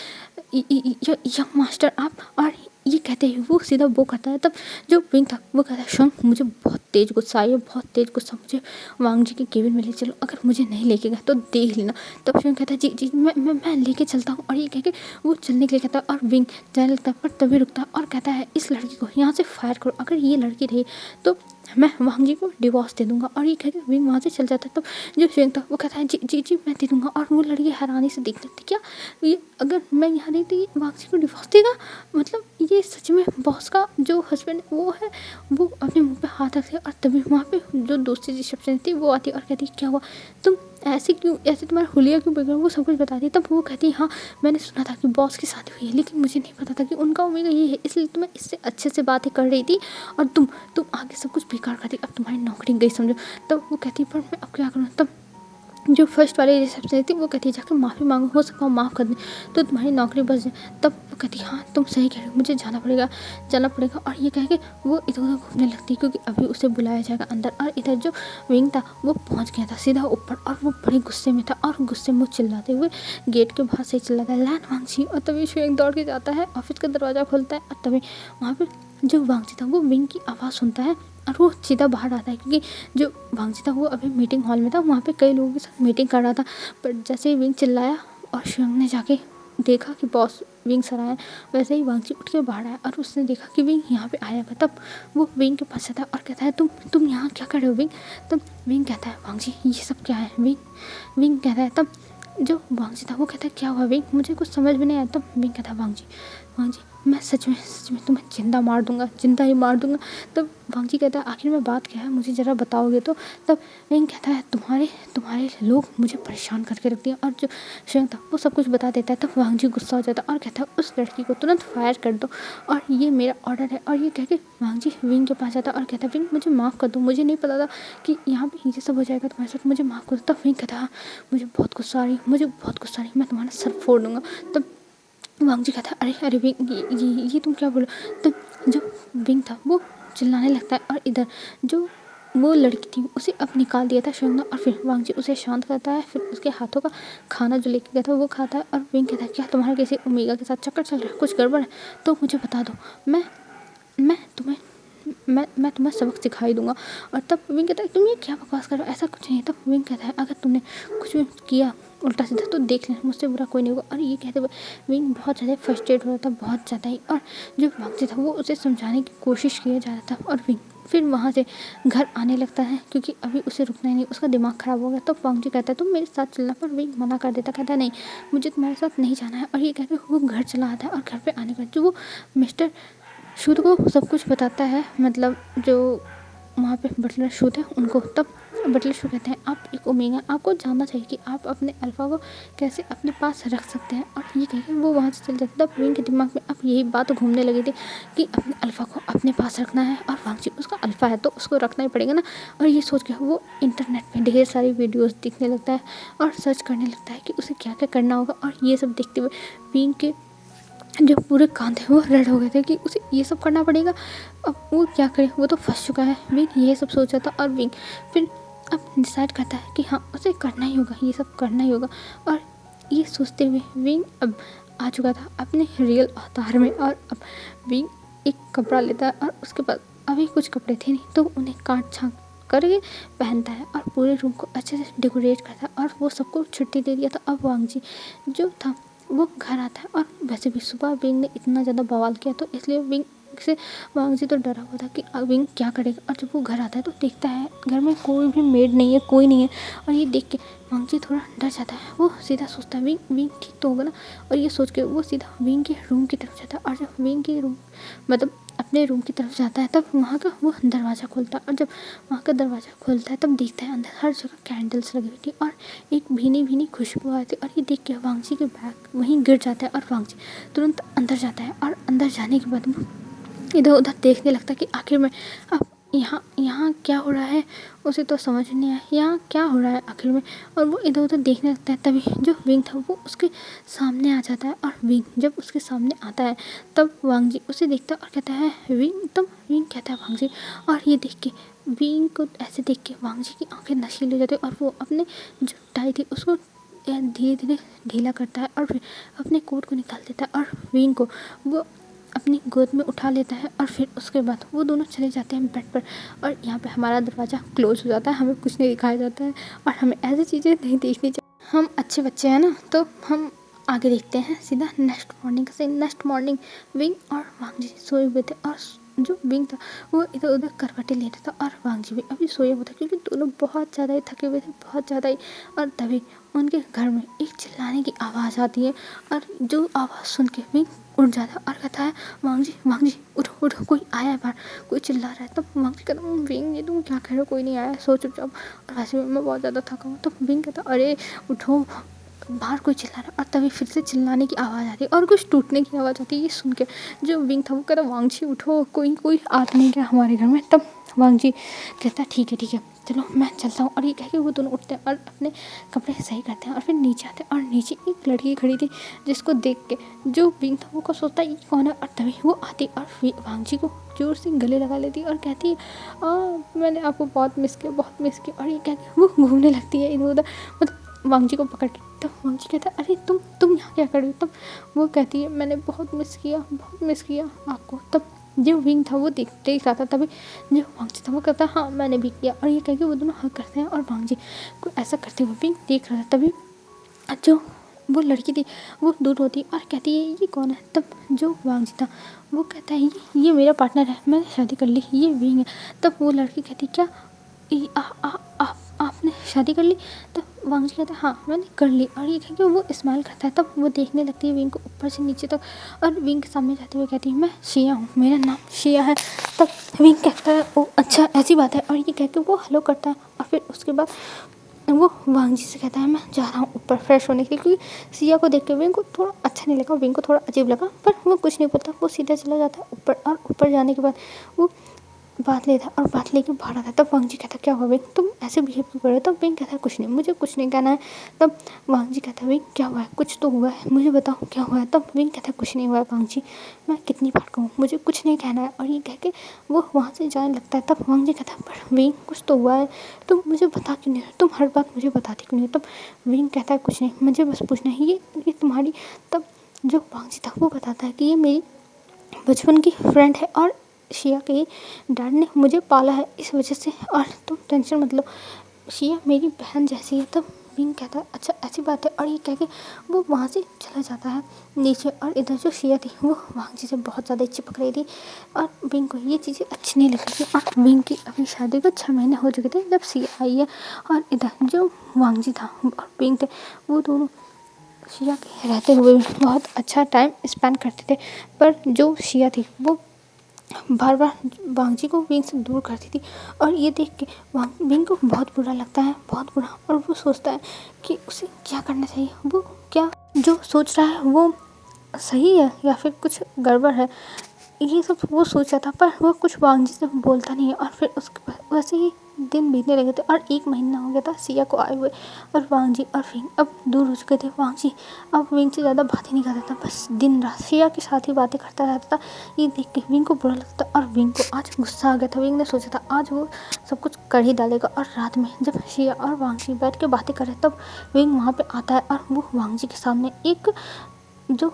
यंग मास्टर आप, और ये कहते ही वो सीधा वो करता है। तब जो विंग था वो कहता है श्रेयंक मुझे बहुत तेज़ गुस्सा आई है, बहुत तेज़ गुस्सा, मुझे वांग जी के केबिन में ले चलो, अगर मुझे नहीं लेके गए तो देख लेना। तब श्रेयंक कहता है जी जी मैं लेके चलता हूँ, और ये कह के वो चलने के लिए कहता है और विंग जाने लगता है, पर तभी रुकता है और कहता है इस लड़की को यहाँ से फायर करो, अगर ये लड़की रही तो मैं वांग जी को डिवोर्स दे दूंगा, और ये कह के विंग वहाँ से चल जाता है। तब जो श्रेयंक था वो कहता है जी जी जी मैं दे दूंगा, और वो लड़की हैरानी से देख लेती क्या ये अगर मैं यहाँ रही तो ये वांग जी को डिवोर्स देगा, मतलब ये सच में बॉस का जो हस्बैंड वो है। वो अपने मुंह पे हाथ रखते और तभी वहाँ पे जो दूसरी रिसेप्शन थी वो आती और कहती क्या हुआ, तुम ऐसे क्यों, ऐसे तुम्हारा हुलिया क्यों बिगड़ा, वो सब कुछ बताती। तब वो कहती हाँ मैंने सुना था कि बॉस की शादी हुई है, लेकिन मुझे नहीं पता था कि उनका ओमेगा ये है, इसलिए तो मैं इससे अच्छे से बातें कर रही थी और तुम आगे सब कुछ बेकार कर दी, अब तुम्हारी नौकरी गई समझो। तब वो कहती पर मैं अब क्या करूँ। तब जो फर्स्ट वाली रिसेप्शन थी वो कहती है जाकर माफ़ी मांगो, हो सका माफ़ कर दें तो तुम्हारी नौकरी बच जाए। तब वो कहती हाँ तुम सही कह रहे हो, मुझे जाना पड़ेगा, और ये कह के वो इधर उधर घूमने लगती है क्योंकि अभी उसे बुलाया जाएगा अंदर। और इधर जो विंग था वो पहुंच गया था सीधा ऊपर, और वो बड़े गुस्से में था और गुस्से में चिल्लाते हुए गेट के बाहर से चिल्लाता है लैन वांगची, और तभी श्रेयंक दौड़ के जाता है, ऑफिस का दरवाज़ा खोलता है, और तभी वहाँ पर जो वांगची था वो विंग की आवाज़ सुनता है और वो सीधा बाहर आता है, क्योंकि जो वांगची था वो अभी मीटिंग हॉल में था, वहाँ पे कई लोगों के साथ मीटिंग कर रहा था। पर जैसे ही विंग चिल्लाया और श्रेयंक ने जाके देखा कि बॉस विंग सर आया, वैसे ही वांगची उठ के बाहर आया और उसने देखा कि विंग यहाँ पे आया हुआ। तब वो विंग के पास आता है और कहता है तुम यहाँ क्या कर रहे हो विंग। तब विंग कहता है वांगची ये सब क्या है। विंग कहता है, तब जो वांगची था वो कहता है क्या हुआ विंग, मुझे कुछ समझ में नहीं आया। तब विंग कहता है वांगची मैं सच में तुम्हें जिंदा मार दूंगा, जिंदा ही मार दूंगा। तब वांगची कहता है आखिर में बात क्या है, मुझे ज़रा बताओगे तो। तब विंग कहता है तुम्हारे लोग मुझे परेशान करके रखते हैं, और जो श्रेयंक था वो सब कुछ बता देता है। तब वांगची गुस्सा हो जाता है और कहता है उस लड़की को तुरंत फायर कर दो, और ये मेरा ऑर्डर है। और ये कह के वांगची विंग के पास जाता है और कहता है विंग मुझे माफ़ कर दो, मुझे नहीं पता था कि यहाँ पे ये सब हो जाएगा तुम्हारे साथ, मुझे माफ़ कर दो। तब विंग कहता है मुझे बहुत गुस्सा आ रही, मैं तुम्हारा सर फोड़ दूँगा। तब वांगची कहता है अरे विंग ये तुम क्या बोलो। तब जो विंग था वो चिल्लाने लगता है, और इधर जो वो लड़की थी उसे अब निकाल दिया था श्रेयंक ने, और फिर वांगची उसे शांत करता है, फिर उसके हाथों का खाना जो लेके गया था वो खाता है। और विंग कहता है क्या तुम्हारे किसी ओमेगा के साथ चक्कर चल रहा है, कुछ गड़बड़ है तो मुझे बता दो, मैं तुम्हें सबक सिखाई दूंगा। और तब विंग कहता है तुम ये क्या बकवास कर रहे हो, ऐसा कुछ नहीं है। तब विंग कहता है अगर तुमने कुछ भी किया उल्टा सीधा तो देख लेना, मुझसे बुरा कोई नहीं होगा। और ये कहते हुए विंग बहुत ज़्यादा फ्रस्ट्रेट हो रहा था, बहुत ज़्यादा ही, और जो वांगची था वो उसे समझाने की कोशिश किया जा रहा था। और विंग फिर वहाँ से घर आने लगता है क्योंकि अभी उसे रुकना ही नहीं, उसका दिमाग ख़राब हो गया। तो वांगची कहता है तुम मेरे साथ चलना, पर विंग मना कर देता, कहता है नहीं मुझे तुम्हारे साथ नहीं जाना है। और ये कहकर वो घर चला आता है, और घर पर आने का जो वो मिस्टर शुद्ध को सब कुछ बताता है, मतलब जो वहाँ पे बटलर शुद्ध है उनको। तब बटलर शुद्ध कहते हैं आप एक ओमेगा, आपको जानना चाहिए कि आप अपने अल्फ़ा को कैसे अपने पास रख सकते हैं। और ये कहकर वो वहाँ से चल जाते। तब विंग के दिमाग में अब यही बात घूमने लगी थी कि अपने अल्फ़ा को अपने पास रखना है, और वांगची उसका अल्फ़ा है तो उसको रखना ही पड़ेगा ना। और ये सोच के वो इंटरनेट में ढेर सारी वीडियोज़ देखने लगता है और सर्च करने लगता है कि उसे क्या क्या करना होगा। और ये सब देखते हुए विंग के जो पूरे कान थे वो रेड हो गए थे कि उसे ये सब करना पड़ेगा, अब वो क्या करे, वो तो फंस चुका है। विंग ये सब सोचा था, और विंग फिर अब डिसाइड करता है कि हाँ उसे करना ही होगा, ये सब करना ही होगा। और ये सोचते हुए विंग अब आ चुका था अपने रियल अवतार में। और अब विंग एक कपड़ा लेता है और उसके बाद अभी कुछ कपड़े थे नहीं तो उन्हें काट छाँट करके पहनता है और पूरे रूम को अच्छे से डेकोरेट करता है। और वो सबको छुट्टी दे दिया था। अब वांग जी जो था वो घर आता है। और वैसे भी सुबह विंग ने इतना ज़्यादा बवाल किया तो इसलिए विंग से वांग जी तो डरा हुआ था कि विंग क्या करेगा। और जब वो घर आता है तो देखता है घर में कोई भी मेड नहीं है, कोई नहीं है। और ये देख के वांग जी थोड़ा डर जाता है। वो सीधा सोचता है विंग विंग ठीक तो होगा ना। और ये सोच के वो सीधा विंग के रूम की तरफ जाता है। और जब विंग के रूम मतलब अपने रूम की तरफ जाता है तब वहाँ का वो दरवाज़ा खोलता है। और जब वहाँ का दरवाज़ा खोलता है तब देखता है अंदर हर जगह कैंडल्स लगी हुई थी और एक भीनी भीनी खुशबू आ रही थी। और ये देख के वांग जी के बैग वहीं गिर जाता है और वांग जी तुरंत अंदर जाता है। और अंदर जाने के बाद वो इधर उधर देखने लगता है कि आखिर में अब यहाँ क्या हो रहा है। उसे तो समझ नहीं आया यहाँ क्या हो रहा है आखिर में। और वो इधर उधर देखने लगता है। तभी जो विंग था वो उसके सामने आ जाता है। और विंग जब उसके सामने आता है तब वांग जी उसे देखता है और कहता है विंग। तब विंग कहता है वांग जी। और ये देख के विंग को ऐसे देख के वांग जी की आंखें नशीली हो जाती है। और वो अपने जो टाई थी उसको धीरे धीरे ढीला करता है और फिर अपने कोट को निकाल देता है और विंग को वो अपनी गोद में उठा लेता है। और फिर उसके बाद वो दोनों चले जाते हैं बेड पर। और यहाँ पे हमारा दरवाज़ा क्लोज हो जाता है, हमें कुछ नहीं दिखाया जाता है और हमें ऐसी चीज़ें नहीं देखनी चाहिए। हम अच्छे बच्चे हैं ना, तो हम आगे देखते हैं सीधा नेक्स्ट मॉर्निंग से। नेक्स्ट मॉर्निंग विंग और वांग जी सोए हुए थे और जो विंग था वो इधर उधर करवटें ले रहा था और वांग जी भी अभी सोया हुआ था क्योंकि दोनों बहुत ज़्यादा ही थके हुए थे, बहुत ज़्यादा ही। और तभी उनके घर में एक चिल्लाने की आवाज़ आती है और जो आवाज़ सुन के विंग उठ जाता है और कहता है वांग जी उठो उठो, कोई आया है बाहर, कोई चिल्ला रहा है। तब वांग जी कहता विंग ये तुम क्या कह रहे हो, कोई नहीं आया, सो चुप जाओ। और वैसे भी मैं बहुत ज़्यादा थका हूँ। तो विंग कहता अरे उठो, बाहर कोई चिल्ला रहा है। और तभी फिर से चिल्लाने की आवाज़ आती है और कुछ टूटने की आवाज़ आती है। ये सुन के जो विंग था वो कहता वांग जी उठो, कोई आ नहीं गया हमारे घर में। तब वांग जी कहता ठीक है चलो मैं चलता हूँ। और ये कह के वो दोनों उठते हैं और अपने कपड़े सही करते हैं और फिर नीचे आते हैं। और नीचे एक लड़की खड़ी थी जिसको देख के जो विंग था वो को सोचता है ये कौन है। और तभी वो आती और वांग जी को जोर से गले लगा लेती और कहती है मैंने आपको बहुत मिस किया। और ये कह के वो घूमने लगती है इधर उधर, मतलब वांग जी को पकड़ के। तब वांग जी कहता है अरे तुम यहाँ क्या कर रही हो। तब वो कहती है मैंने बहुत मिस किया आपको। तब जो विंग था वो देख रहा था। तभी जो वांग जी था वो कहता है हाँ मैंने भी किया। और ये कह के वो दोनों हक करते हैं और वांग जी को ऐसा करते हुए विंग देख रहा था। तभी जो वो लड़की थी वो दूर होती और कहती है ये कौन है। तब जो वांग जी था वो कहता है ये मेरा पार्टनर है, मैंने शादी कर ली, ये विंग है। तब वो लड़की कहती क्या आपने शादी कर ली। तब वांग जी कहता है हाँ मैंने कर ली। और ये कह के वो स्माइल करता है। तब वो देखने लगती है विंग को ऊपर से नीचे तक और विंग के सामने जाते हुए कहती है मैं शिया हूँ, मेरा नाम शिया है। तब विंग कहता है ओ अच्छा ऐसी बात है। और ये कह के वो हेलो करता है और फिर उसके बाद वो वांग जी से कहता है मैं जा रहा हूँ ऊपर फ्रेश होने के लिए। क्योंकि सिया को देख के विंग को थोड़ा अच्छा नहीं लगा, विंग को थोड़ा अजीब लगा, पर वो कुछ नहीं बोलता, वो सीधा चला जाता है ऊपर। और ऊपर जाने के बाद वो बात लेता है और बात लेके बाहर आता है। तब वांग जी कहता क्या हुआ विंग, तुम ऐसे बिहेव क्यों कर रहे हो। तब विंग कहता है कुछ नहीं, मुझे कुछ नहीं कहना है। तब वांग जी कहता है विंग क्या हुआ है, कुछ तो हुआ है, मुझे बताओ क्या हुआ है। तब विंग कहता है कुछ नहीं हुआ है वांग जी, मैं कितनी बार कहूँ मुझे कुछ नहीं कहना है। और ये कह के वो वहाँ से जाने लगता है। तब वांग जी कहता है पर विंग कुछ तो हुआ है, तुम मुझे बता क्यों नहीं, तुम हर बात मुझे बताती क्यों नहीं। तब विंग कहता है कुछ नहीं, मुझे बस पूछना है ये तुम्हारी। तब जो वांग जी था वो बताता है कि ये मेरी बचपन की फ्रेंड है और शिया के डैड ने मुझे पाला है इस वजह से, और तुम टेंशन मत लो, शिया मेरी बहन जैसी है। तब विंग कहता है अच्छा ऐसी बात है। और ये कह के वो वहाँ से चला जाता है नीचे। और इधर जो शिया थी वो वांग जी से बहुत ज़्यादा चिपक रही थी और विंग को ये चीज़ें अच्छी नहीं लग रही थी। और विंग की अभी शादी को 6 महीने हो चुके थे जब शिया आई है। और इधर जो वांग जी था और विंग थे वो दोनों शिया के रहते हुए बहुत अच्छा टाइम स्पेंड करते थे। पर जो शिया थी वो बार बार वांग जी को विंग से दूर करती थी। और ये देख के विंग को बहुत बुरा लगता है, बहुत बुरा। और वो सोचता है कि उसे क्या करना चाहिए, वो क्या जो सोच रहा है वो सही है या फिर कुछ गड़बड़ है। ये सब वो सोचा था, पर वो कुछ वांग जी से बोलता नहीं है। और फिर उसके बाद वैसे ही दिन बीतने लगे थे और 1 महीना हो गया था सिया को आए हुए। और वांग जी और विंग अब दूर हो चुके थे। वांग जी अब विंग से ज़्यादा बात ही नहीं करता था, बस दिन रात सिया के साथ ही बातें करता रहता था। ये देख के विंग को बुरा लगता और विंग को आज गुस्सा आ गया था। विंग ने सोचा था आज वो सब कुछ कर ही डालेगा। और रात में जब सिया और वांग जी बैठ के बातें कर रहे तब विंग वहाँ पे आता है और वो वांग जी के सामने एक जो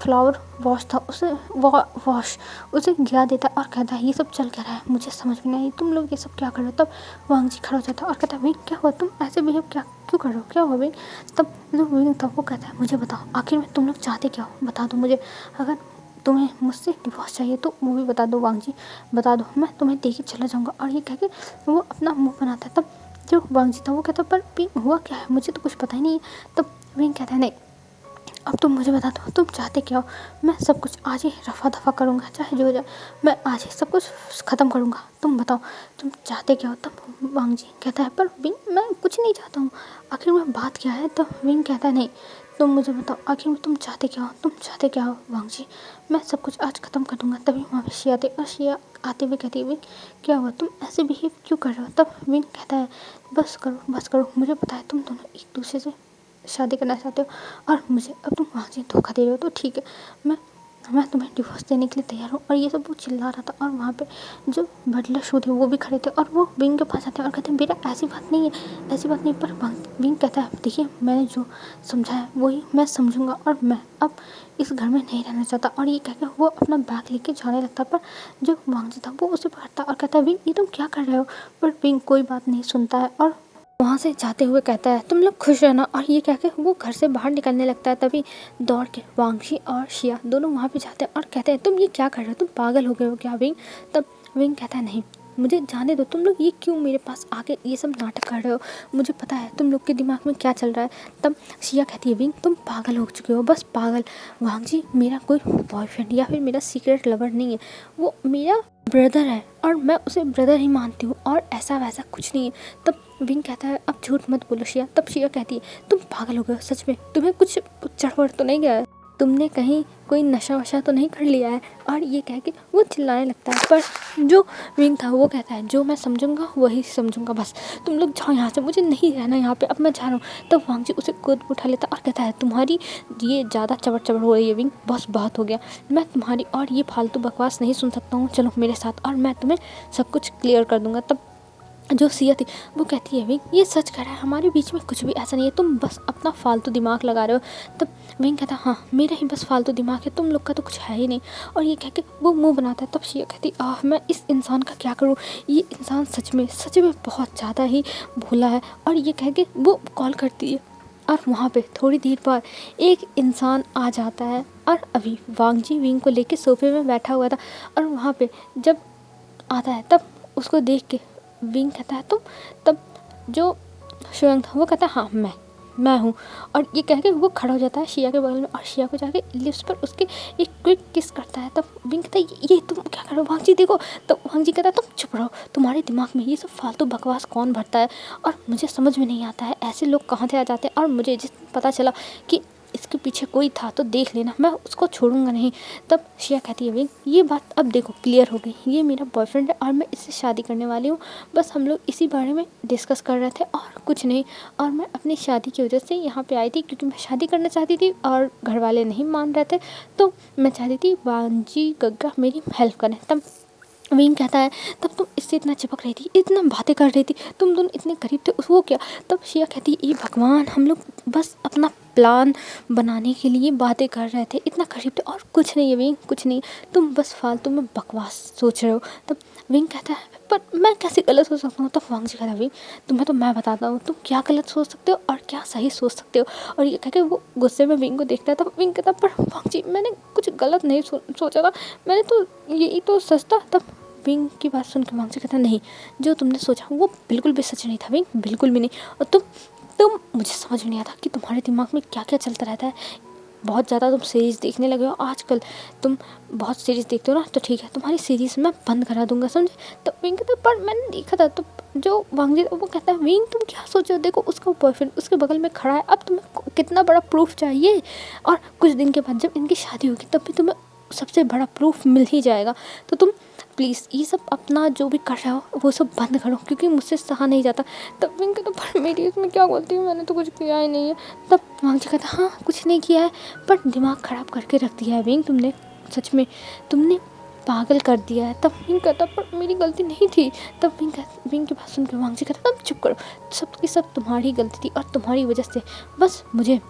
फ्लावर वॉश था उसे वॉश उसे गिरा देता और कहता है ये सब चल क्या रहा है, मुझे समझ में नहीं, तुम लोग ये सब क्या कर रहे हो। तब वांग जी खड़ा हो जाता है और कहता है विंग क्या हुआ, तुम ऐसे बिहेव क्या क्यों कर रहे हो, क्या हुआ विंग। तब जो विंग था वो कहता है मुझे बताओ आखिर में तुम लोग चाहते क्या हो, बता दो मुझे। अगर तुम्हें मुझसे डिवोर्स चाहिए तो वो भी बता दो वांग जी, बता दो, मैं तुम्हें दे के चला जाऊँगा। और ये कह के वो अपना मुँह बनाता है। तब जो वांग जी था वो कहता पर विंग हुआ क्या है, मुझे तो कुछ पता ही नहीं है। तब विंग कहता है नहीं, अब तुम मुझे बता दो तुम चाहते क्या हो, मैं सब कुछ आज ही रफा दफा करूँगा, चाहे जो हो जाए मैं आज ही सब कुछ ख़त्म करूँगा, तुम बताओ तुम चाहते क्या हो। तब वांग जी कहता है पर विंग मैं कुछ नहीं चाहता हूँ, आखिर में बात क्या है। तब विंग कहता है नहीं तुम मुझे बताओ आखिर में तुम चाहते क्या हो, तुम चाहते क्या हो वांग जी, मैं सब कुछ आज ख़त्म कर दूँगा। तभी वहाँ पे शिया आते और शिया आते हुए कहती है विंग क्या हुआ, तुम ऐसे बिहेव क्यों कर रहे हो। तब विंग कहता है बस करो, मुझे पता है तुम दोनों एक दूसरे से शादी करना चाहते हो और मुझे अब तुम वहाँ से धोखा दे रहे हो, तो ठीक है मैं तुम्हें डिवोर्स देने के लिए तैयार हूँ। और ये सब वो चिल्ला रहा था और वहाँ पे जो बटलर शो थे वो भी खड़े थे और वो विंग के पास आते हैं और कहते हैं बेटा ऐसी बात नहीं है, ऐसी बात नहीं। पर विंग कहता है देखिए मैंने जो समझाया वही मैं समझूंगा और मैं अब इस घर में नहीं रहना चाहता। और ये कहकर वो अपना बैग लेके जाने लगता। पर जो वांग जी था वो उसे पकड़ता और कहता है विंग ये तुम क्या कर रहे हो। पर विंग कोई बात नहीं सुनता है और वहाँ से जाते हुए कहता है तुम लोग खुश रहना। और ये कह के वो घर से बाहर निकलने लगता है। तभी दौड़ के वांग जी और शिया दोनों वहाँ पे जाते हैं और कहते हैं तुम ये क्या कर रहे हो, तुम पागल हो गए हो क्या विंग। तब विंग कहता है नहीं मुझे जाने दो, तुम लोग ये क्यों मेरे पास आके ये सब नाटक कर रहे हो, मुझे पता है तुम लोग के दिमाग में क्या चल रहा है। तब शिया कहती है विंग तुम पागल हो चुके हो, बस पागल। वांग जी मेरा कोई बॉयफ्रेंड या फिर मेरा सीक्रेट लवर नहीं है, वो मेरा ब्रदर है और मैं उसे ब्रदर ही मानती हूँ और ऐसा वैसा कुछ नहीं है। तब विंग कहता है अब झूठ मत बोलो शिया। तब शिया कहती है तुम पागल हो गए हो सच में, तुम्हें कुछ चढ़वड़ तो नहीं गया है, तुमने कहीं कोई नशा वशा तो नहीं कर लिया है। और ये कह के वो चिल्लाने लगता है। पर जो विंग था वो कहता है जो मैं समझूंगा वही समझूंगा, बस तुम लोग जाओ यहाँ से, मुझे नहीं रहना यहाँ पे, अब मैं जा रहा हूँ। तब वांग जी उसे गोद में उठा लेता और कहता है तुम्हारी ये ज़्यादा चबड़ चबड़ हो रही है विंग, बस बहुत हो गया, मैं तुम्हारी और ये फालतू बकवास नहीं सुन सकता हूँ, चलो मेरे साथ और मैं तुम्हें सब कुछ क्लियर कर दूँगा। तब जो सिया थी वो कहती है विंग ये सच कह रहा है, हमारे बीच में कुछ भी ऐसा नहीं है, तुम बस अपना फालतू दिमाग लगा रहे हो। तब विंग कहता है हाँ मेरा ही बस फालतू दिमाग है, तुम लोग का तो कुछ है ही नहीं। और ये कह के वो मुंह बनाता है। तब शिया कहती मैं इस इंसान का क्या करूँ, ये इंसान सच में बहुत ज़्यादा ही भोला है। और ये कह के वो कॉल करती है और वहाँ पे थोड़ी देर बाद एक इंसान आ जाता है। और अभी वांग जी विंग को लेके सोफे में बैठा हुआ था और वहाँ पे जब आता है तब उसको देख के विंग कहता है तुम। तब जो शुयंग था वो कहता है हाँ मैं हूँ। और ये कह के वो खड़ा हो जाता है शिया के बगल में और शिया को जाके लिप्स पर उसके एक क्विक किस करता है। तब विंग कहता है ये तुम क्या कर रहे हो वांग जी देखो। तब वांग जी कहता है तुम चुप रहो, तुम्हारे दिमाग में ये सब फालतू बकवास कौन भरता है और मुझे समझ में नहीं आता है ऐसे लोग कहाँ से आ जाते हैं। और मुझे जिस पता चला कि इसके पीछे कोई था तो देख लेना, मैं उसको छोड़ूंगा नहीं। तब शिया कहती है विंग ये बात अब देखो क्लियर हो गई, ये मेरा बॉयफ्रेंड है और मैं इससे शादी करने वाली हूँ, बस हम लोग इसी बारे में डिस्कस कर रहे थे और कुछ नहीं। और मैं अपनी शादी की वजह से यहाँ पे आई थी क्योंकि मैं शादी करना चाहती थी और घर वाले नहीं मान रहे थे, तो मैं चाहती थी वांग जी गग्गा मेरी हेल्प करें। तब विंग कहता है तब तुम इससे इतना चिपक रही थी, इतना बातें कर रही थी, तुम दोनों इतने करीब थे, वो क्या। तब शिया कहती है ये भगवान हम लोग बस अपना प्लान बनाने के लिए बातें कर रहे थे, इतना करीब थे और कुछ नहीं है विंग, कुछ नहीं, तुम बस फालतू में बकवास सोच रहे हो। तब विंग कहता है पर मैं कैसे गलत सोच सकता हूँ। तब वांग जी कहता है विंग तुम्हें तो मैं बताता हूँ तुम क्या गलत सोच सकते हो और क्या सही सोच सकते हो। और ये कह के वो गुस्से में विंग को देखता है। तब विंग कहता पर वांग जी मैंने कुछ गलत नहीं सोचा था, मैंने तो यही तो सच था। तब विंग की बात सुन के वांग जी कहता नहीं जो तुमने सोचा वो बिल्कुल भी सच नहीं था विंग, बिल्कुल भी नहीं। और तुम मुझे समझ में नहीं आता कि तुम्हारे दिमाग में क्या क्या चलता रहता है, बहुत ज़्यादा तुम सीरीज़ देखने लगे हो आजकल, तुम बहुत सीरीज़ देखते हो ना, तो ठीक है तुम्हारी सीरीज़ मैं बंद करा दूंगा समझे। तो विंग कहता पर मैंने देखा था। तो जो वांग जी वो कहता है विंग तुम क्या सोच रहे हो, देखो उसका बॉयफ्रेंड उसके बगल में खड़ा है, अब तुम्हें कितना बड़ा प्रूफ चाहिए। और कुछ दिन के बाद जब इनकी शादी होगी तब भी तुम्हें सबसे बड़ा प्रूफ मिल ही जाएगा। तो तुम प्लीज़ ये सब अपना जो भी कर रहे हो वो सब बंद करो, क्योंकि मुझसे सहा नहीं जाता। तब विंग कहता पर मेरी इसमें क्या गलती है, मैंने तो कुछ किया ही नहीं है। तब वांगजी कहता हाँ कुछ नहीं किया है, पर दिमाग ख़राब करके रख दिया है विंग तुमने, सच में तुमने पागल कर दिया है। तब विंग कहता पर मेरी गलती नहीं थी। तब विंग की बात सुनकर वांगजी कहता तुम चुप करो, सब की सब तुम्हारी गलती थी और तुम्हारी वजह से बस मुझे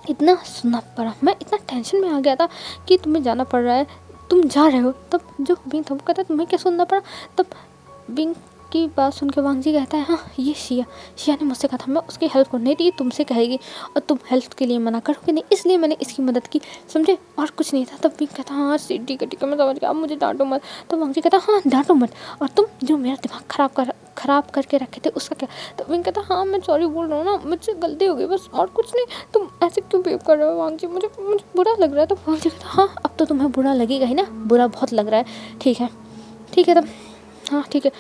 इतना सुनना पड़ा। मैं इतना टेंशन में आ गया था कि तुम्हें जाना पड़ रहा है, तुम जा रहे हो। तब जो विंग था वो कहता है तुम्हें क्या सुनना पड़ा। तब विंग की बात सुन के वांगजी कहता है हाँ ये शिया ने मुझसे कहा था मैं उसकी हेल्प करनी थी, तुमसे कहेगी और तुम हेल्प के लिए मना करोगे नहीं, इसलिए मैंने इसकी मदद की, समझे, और कुछ नहीं था। तब विंग कहता हाँ ठीक है मैं समझ गया, अब मुझे डांटो मत। तो वांगजी कहता हाँ डांटो मत, और तुम जो मेरा दिमाग ख़राब करके रखे थे उसका क्या। तो विंग कहता हाँ मैं सॉरी बोल रहा हूँ ना, मुझसे गलती हो गई बस, और कुछ नहीं, तुम ऐसे क्यों बिहेव कर रहे हो वांगजी, मुझे बुरा लग रहा है। तो वांगजी कहता हाँ अब तो तुम्हें बुरा लगेगा ही ना, बुरा बहुत लग रहा है, ठीक है तब हाँ ठीक है।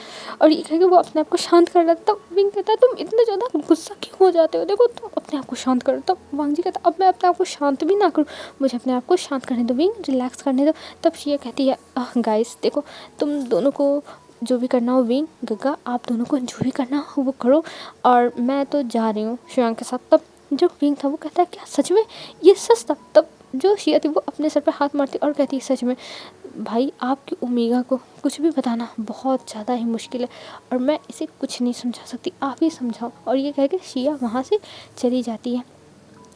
और ये कह के वो अपने आप को शांत कर रहा था। तब विंग कहता है तुम इतने ज़्यादा गुस्सा क्यों हो जाते हो, देखो तुम अपने आप को शांत करो। तब वांगजी कहता अब मैं अपने आप को शांत भी ना करूँ, मुझे अपने आप को शांत करने दो विंग, रिलैक्स करने दो। तब शिया कहती है गाइस देखो तुम दोनों को जो भी करना हो, विंग गग्गा आप दोनों को जो भी करना हो वो करो, और मैं तो जा रही हूँ श्रेयांक के साथ। तब जो विंग था वो कहता है क्या सच में, ये सच था। तब जो शिया थी वो अपने सर पे हाथ मारती और कहती है सच में भाई आपकी ओमेगा को कुछ भी बताना बहुत ज़्यादा ही मुश्किल है, और मैं इसे कुछ नहीं समझा सकती, आप ही समझाओ। और ये कह के शिया वहाँ से चली जाती है।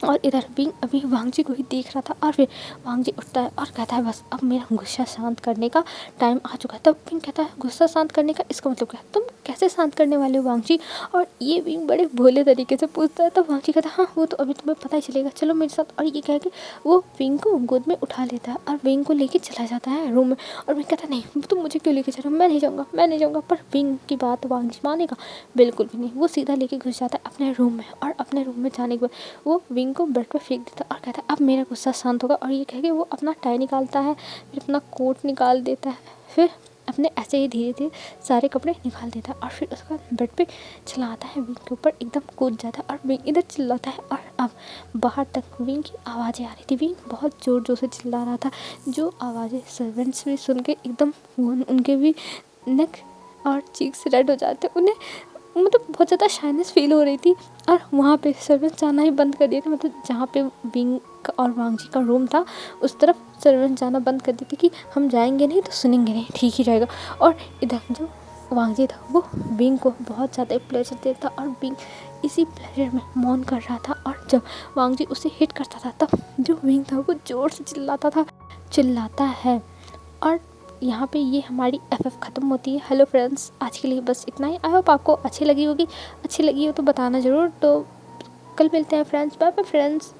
और इधर विंग अभी वांगजी को ही देख रहा था, और फिर वांगजी उठता है और कहता है बस अब मेरा गुस्सा शांत करने का टाइम आ चुका है। तब विंग कहता है गुस्सा शांत करने का इसका मतलब क्या है, तुम कैसे शांत करने वाले हो वांगजी। और ये विंग बड़े भोले तरीके से पूछता है। तब वांगजी कहता है हाँ वो तो अभी तुम्हें पता ही चलेगा, चलो मेरे साथ। और ये कह के वो विंग को गोद में उठा लेता है और विंग को लेके चला जाता है रूम में। और विंग कहता है नहीं तुम मुझे क्यों लेके चल रहे हो, मैं नहीं जाऊँगा। पर विंग की बात वांगजी मानेगा बिल्कुल भी नहीं, वो सीधा लेके घुस जाता है अपने रूम में। और अपने रूम में जाने के बाद वो विंग को बेड पर फेंक देता और कहता है अब मेरा गुस्सा शांत होगा। और ये कह के वो अपना टाई निकालता है, फिर अपना कोट निकाल देता है, फिर अपने ऐसे ही धीरे धीरे सारे कपड़े निकाल देता है, और फिर उसके बाद बेड पे चला आता है, विंग के ऊपर एकदम कूद जाता है और विंग इधर चिल्लाता है। और अब बाहर तक विंग की आवाज़ें आ रही थी, विंग बहुत ज़ोर से चिल्ला रहा था, जो आवाज़ें सर्वेंट्स भी सुन के एकदम उनके भी नेक और चीक्स रेड हो जाते, उन्हें मतलब बहुत ज़्यादा शाइनेस फील हो रही थी। और वहाँ पे सर्वेंट्स जाना ही बंद कर दिए थे, मतलब जहाँ पे विंग और वांगजी का रूम था उस तरफ सर्वेंट्स जाना बंद कर दिए थे कि हम जाएंगे नहीं तो सुनेंगे नहीं, ठीक ही रहेगा। और इधर जो वांगजी था वो विंग को बहुत ज़्यादा प्लेजर देता और विंग इसी प्लेजर में मौन कर रहा था। और जब वांगजी उसे हिट करता था तब जो विंग था वो ज़ोर से चिल्लाता है। और यहाँ पे ये हमारी FF ख़त्म होती है। हेलो फ्रेंड्स, आज के लिए बस इतना ही। आई होप आपको अच्छी लगी हो तो बताना ज़रूर। तो कल मिलते हैं फ्रेंड्स, बाय बाय फ्रेंड्स।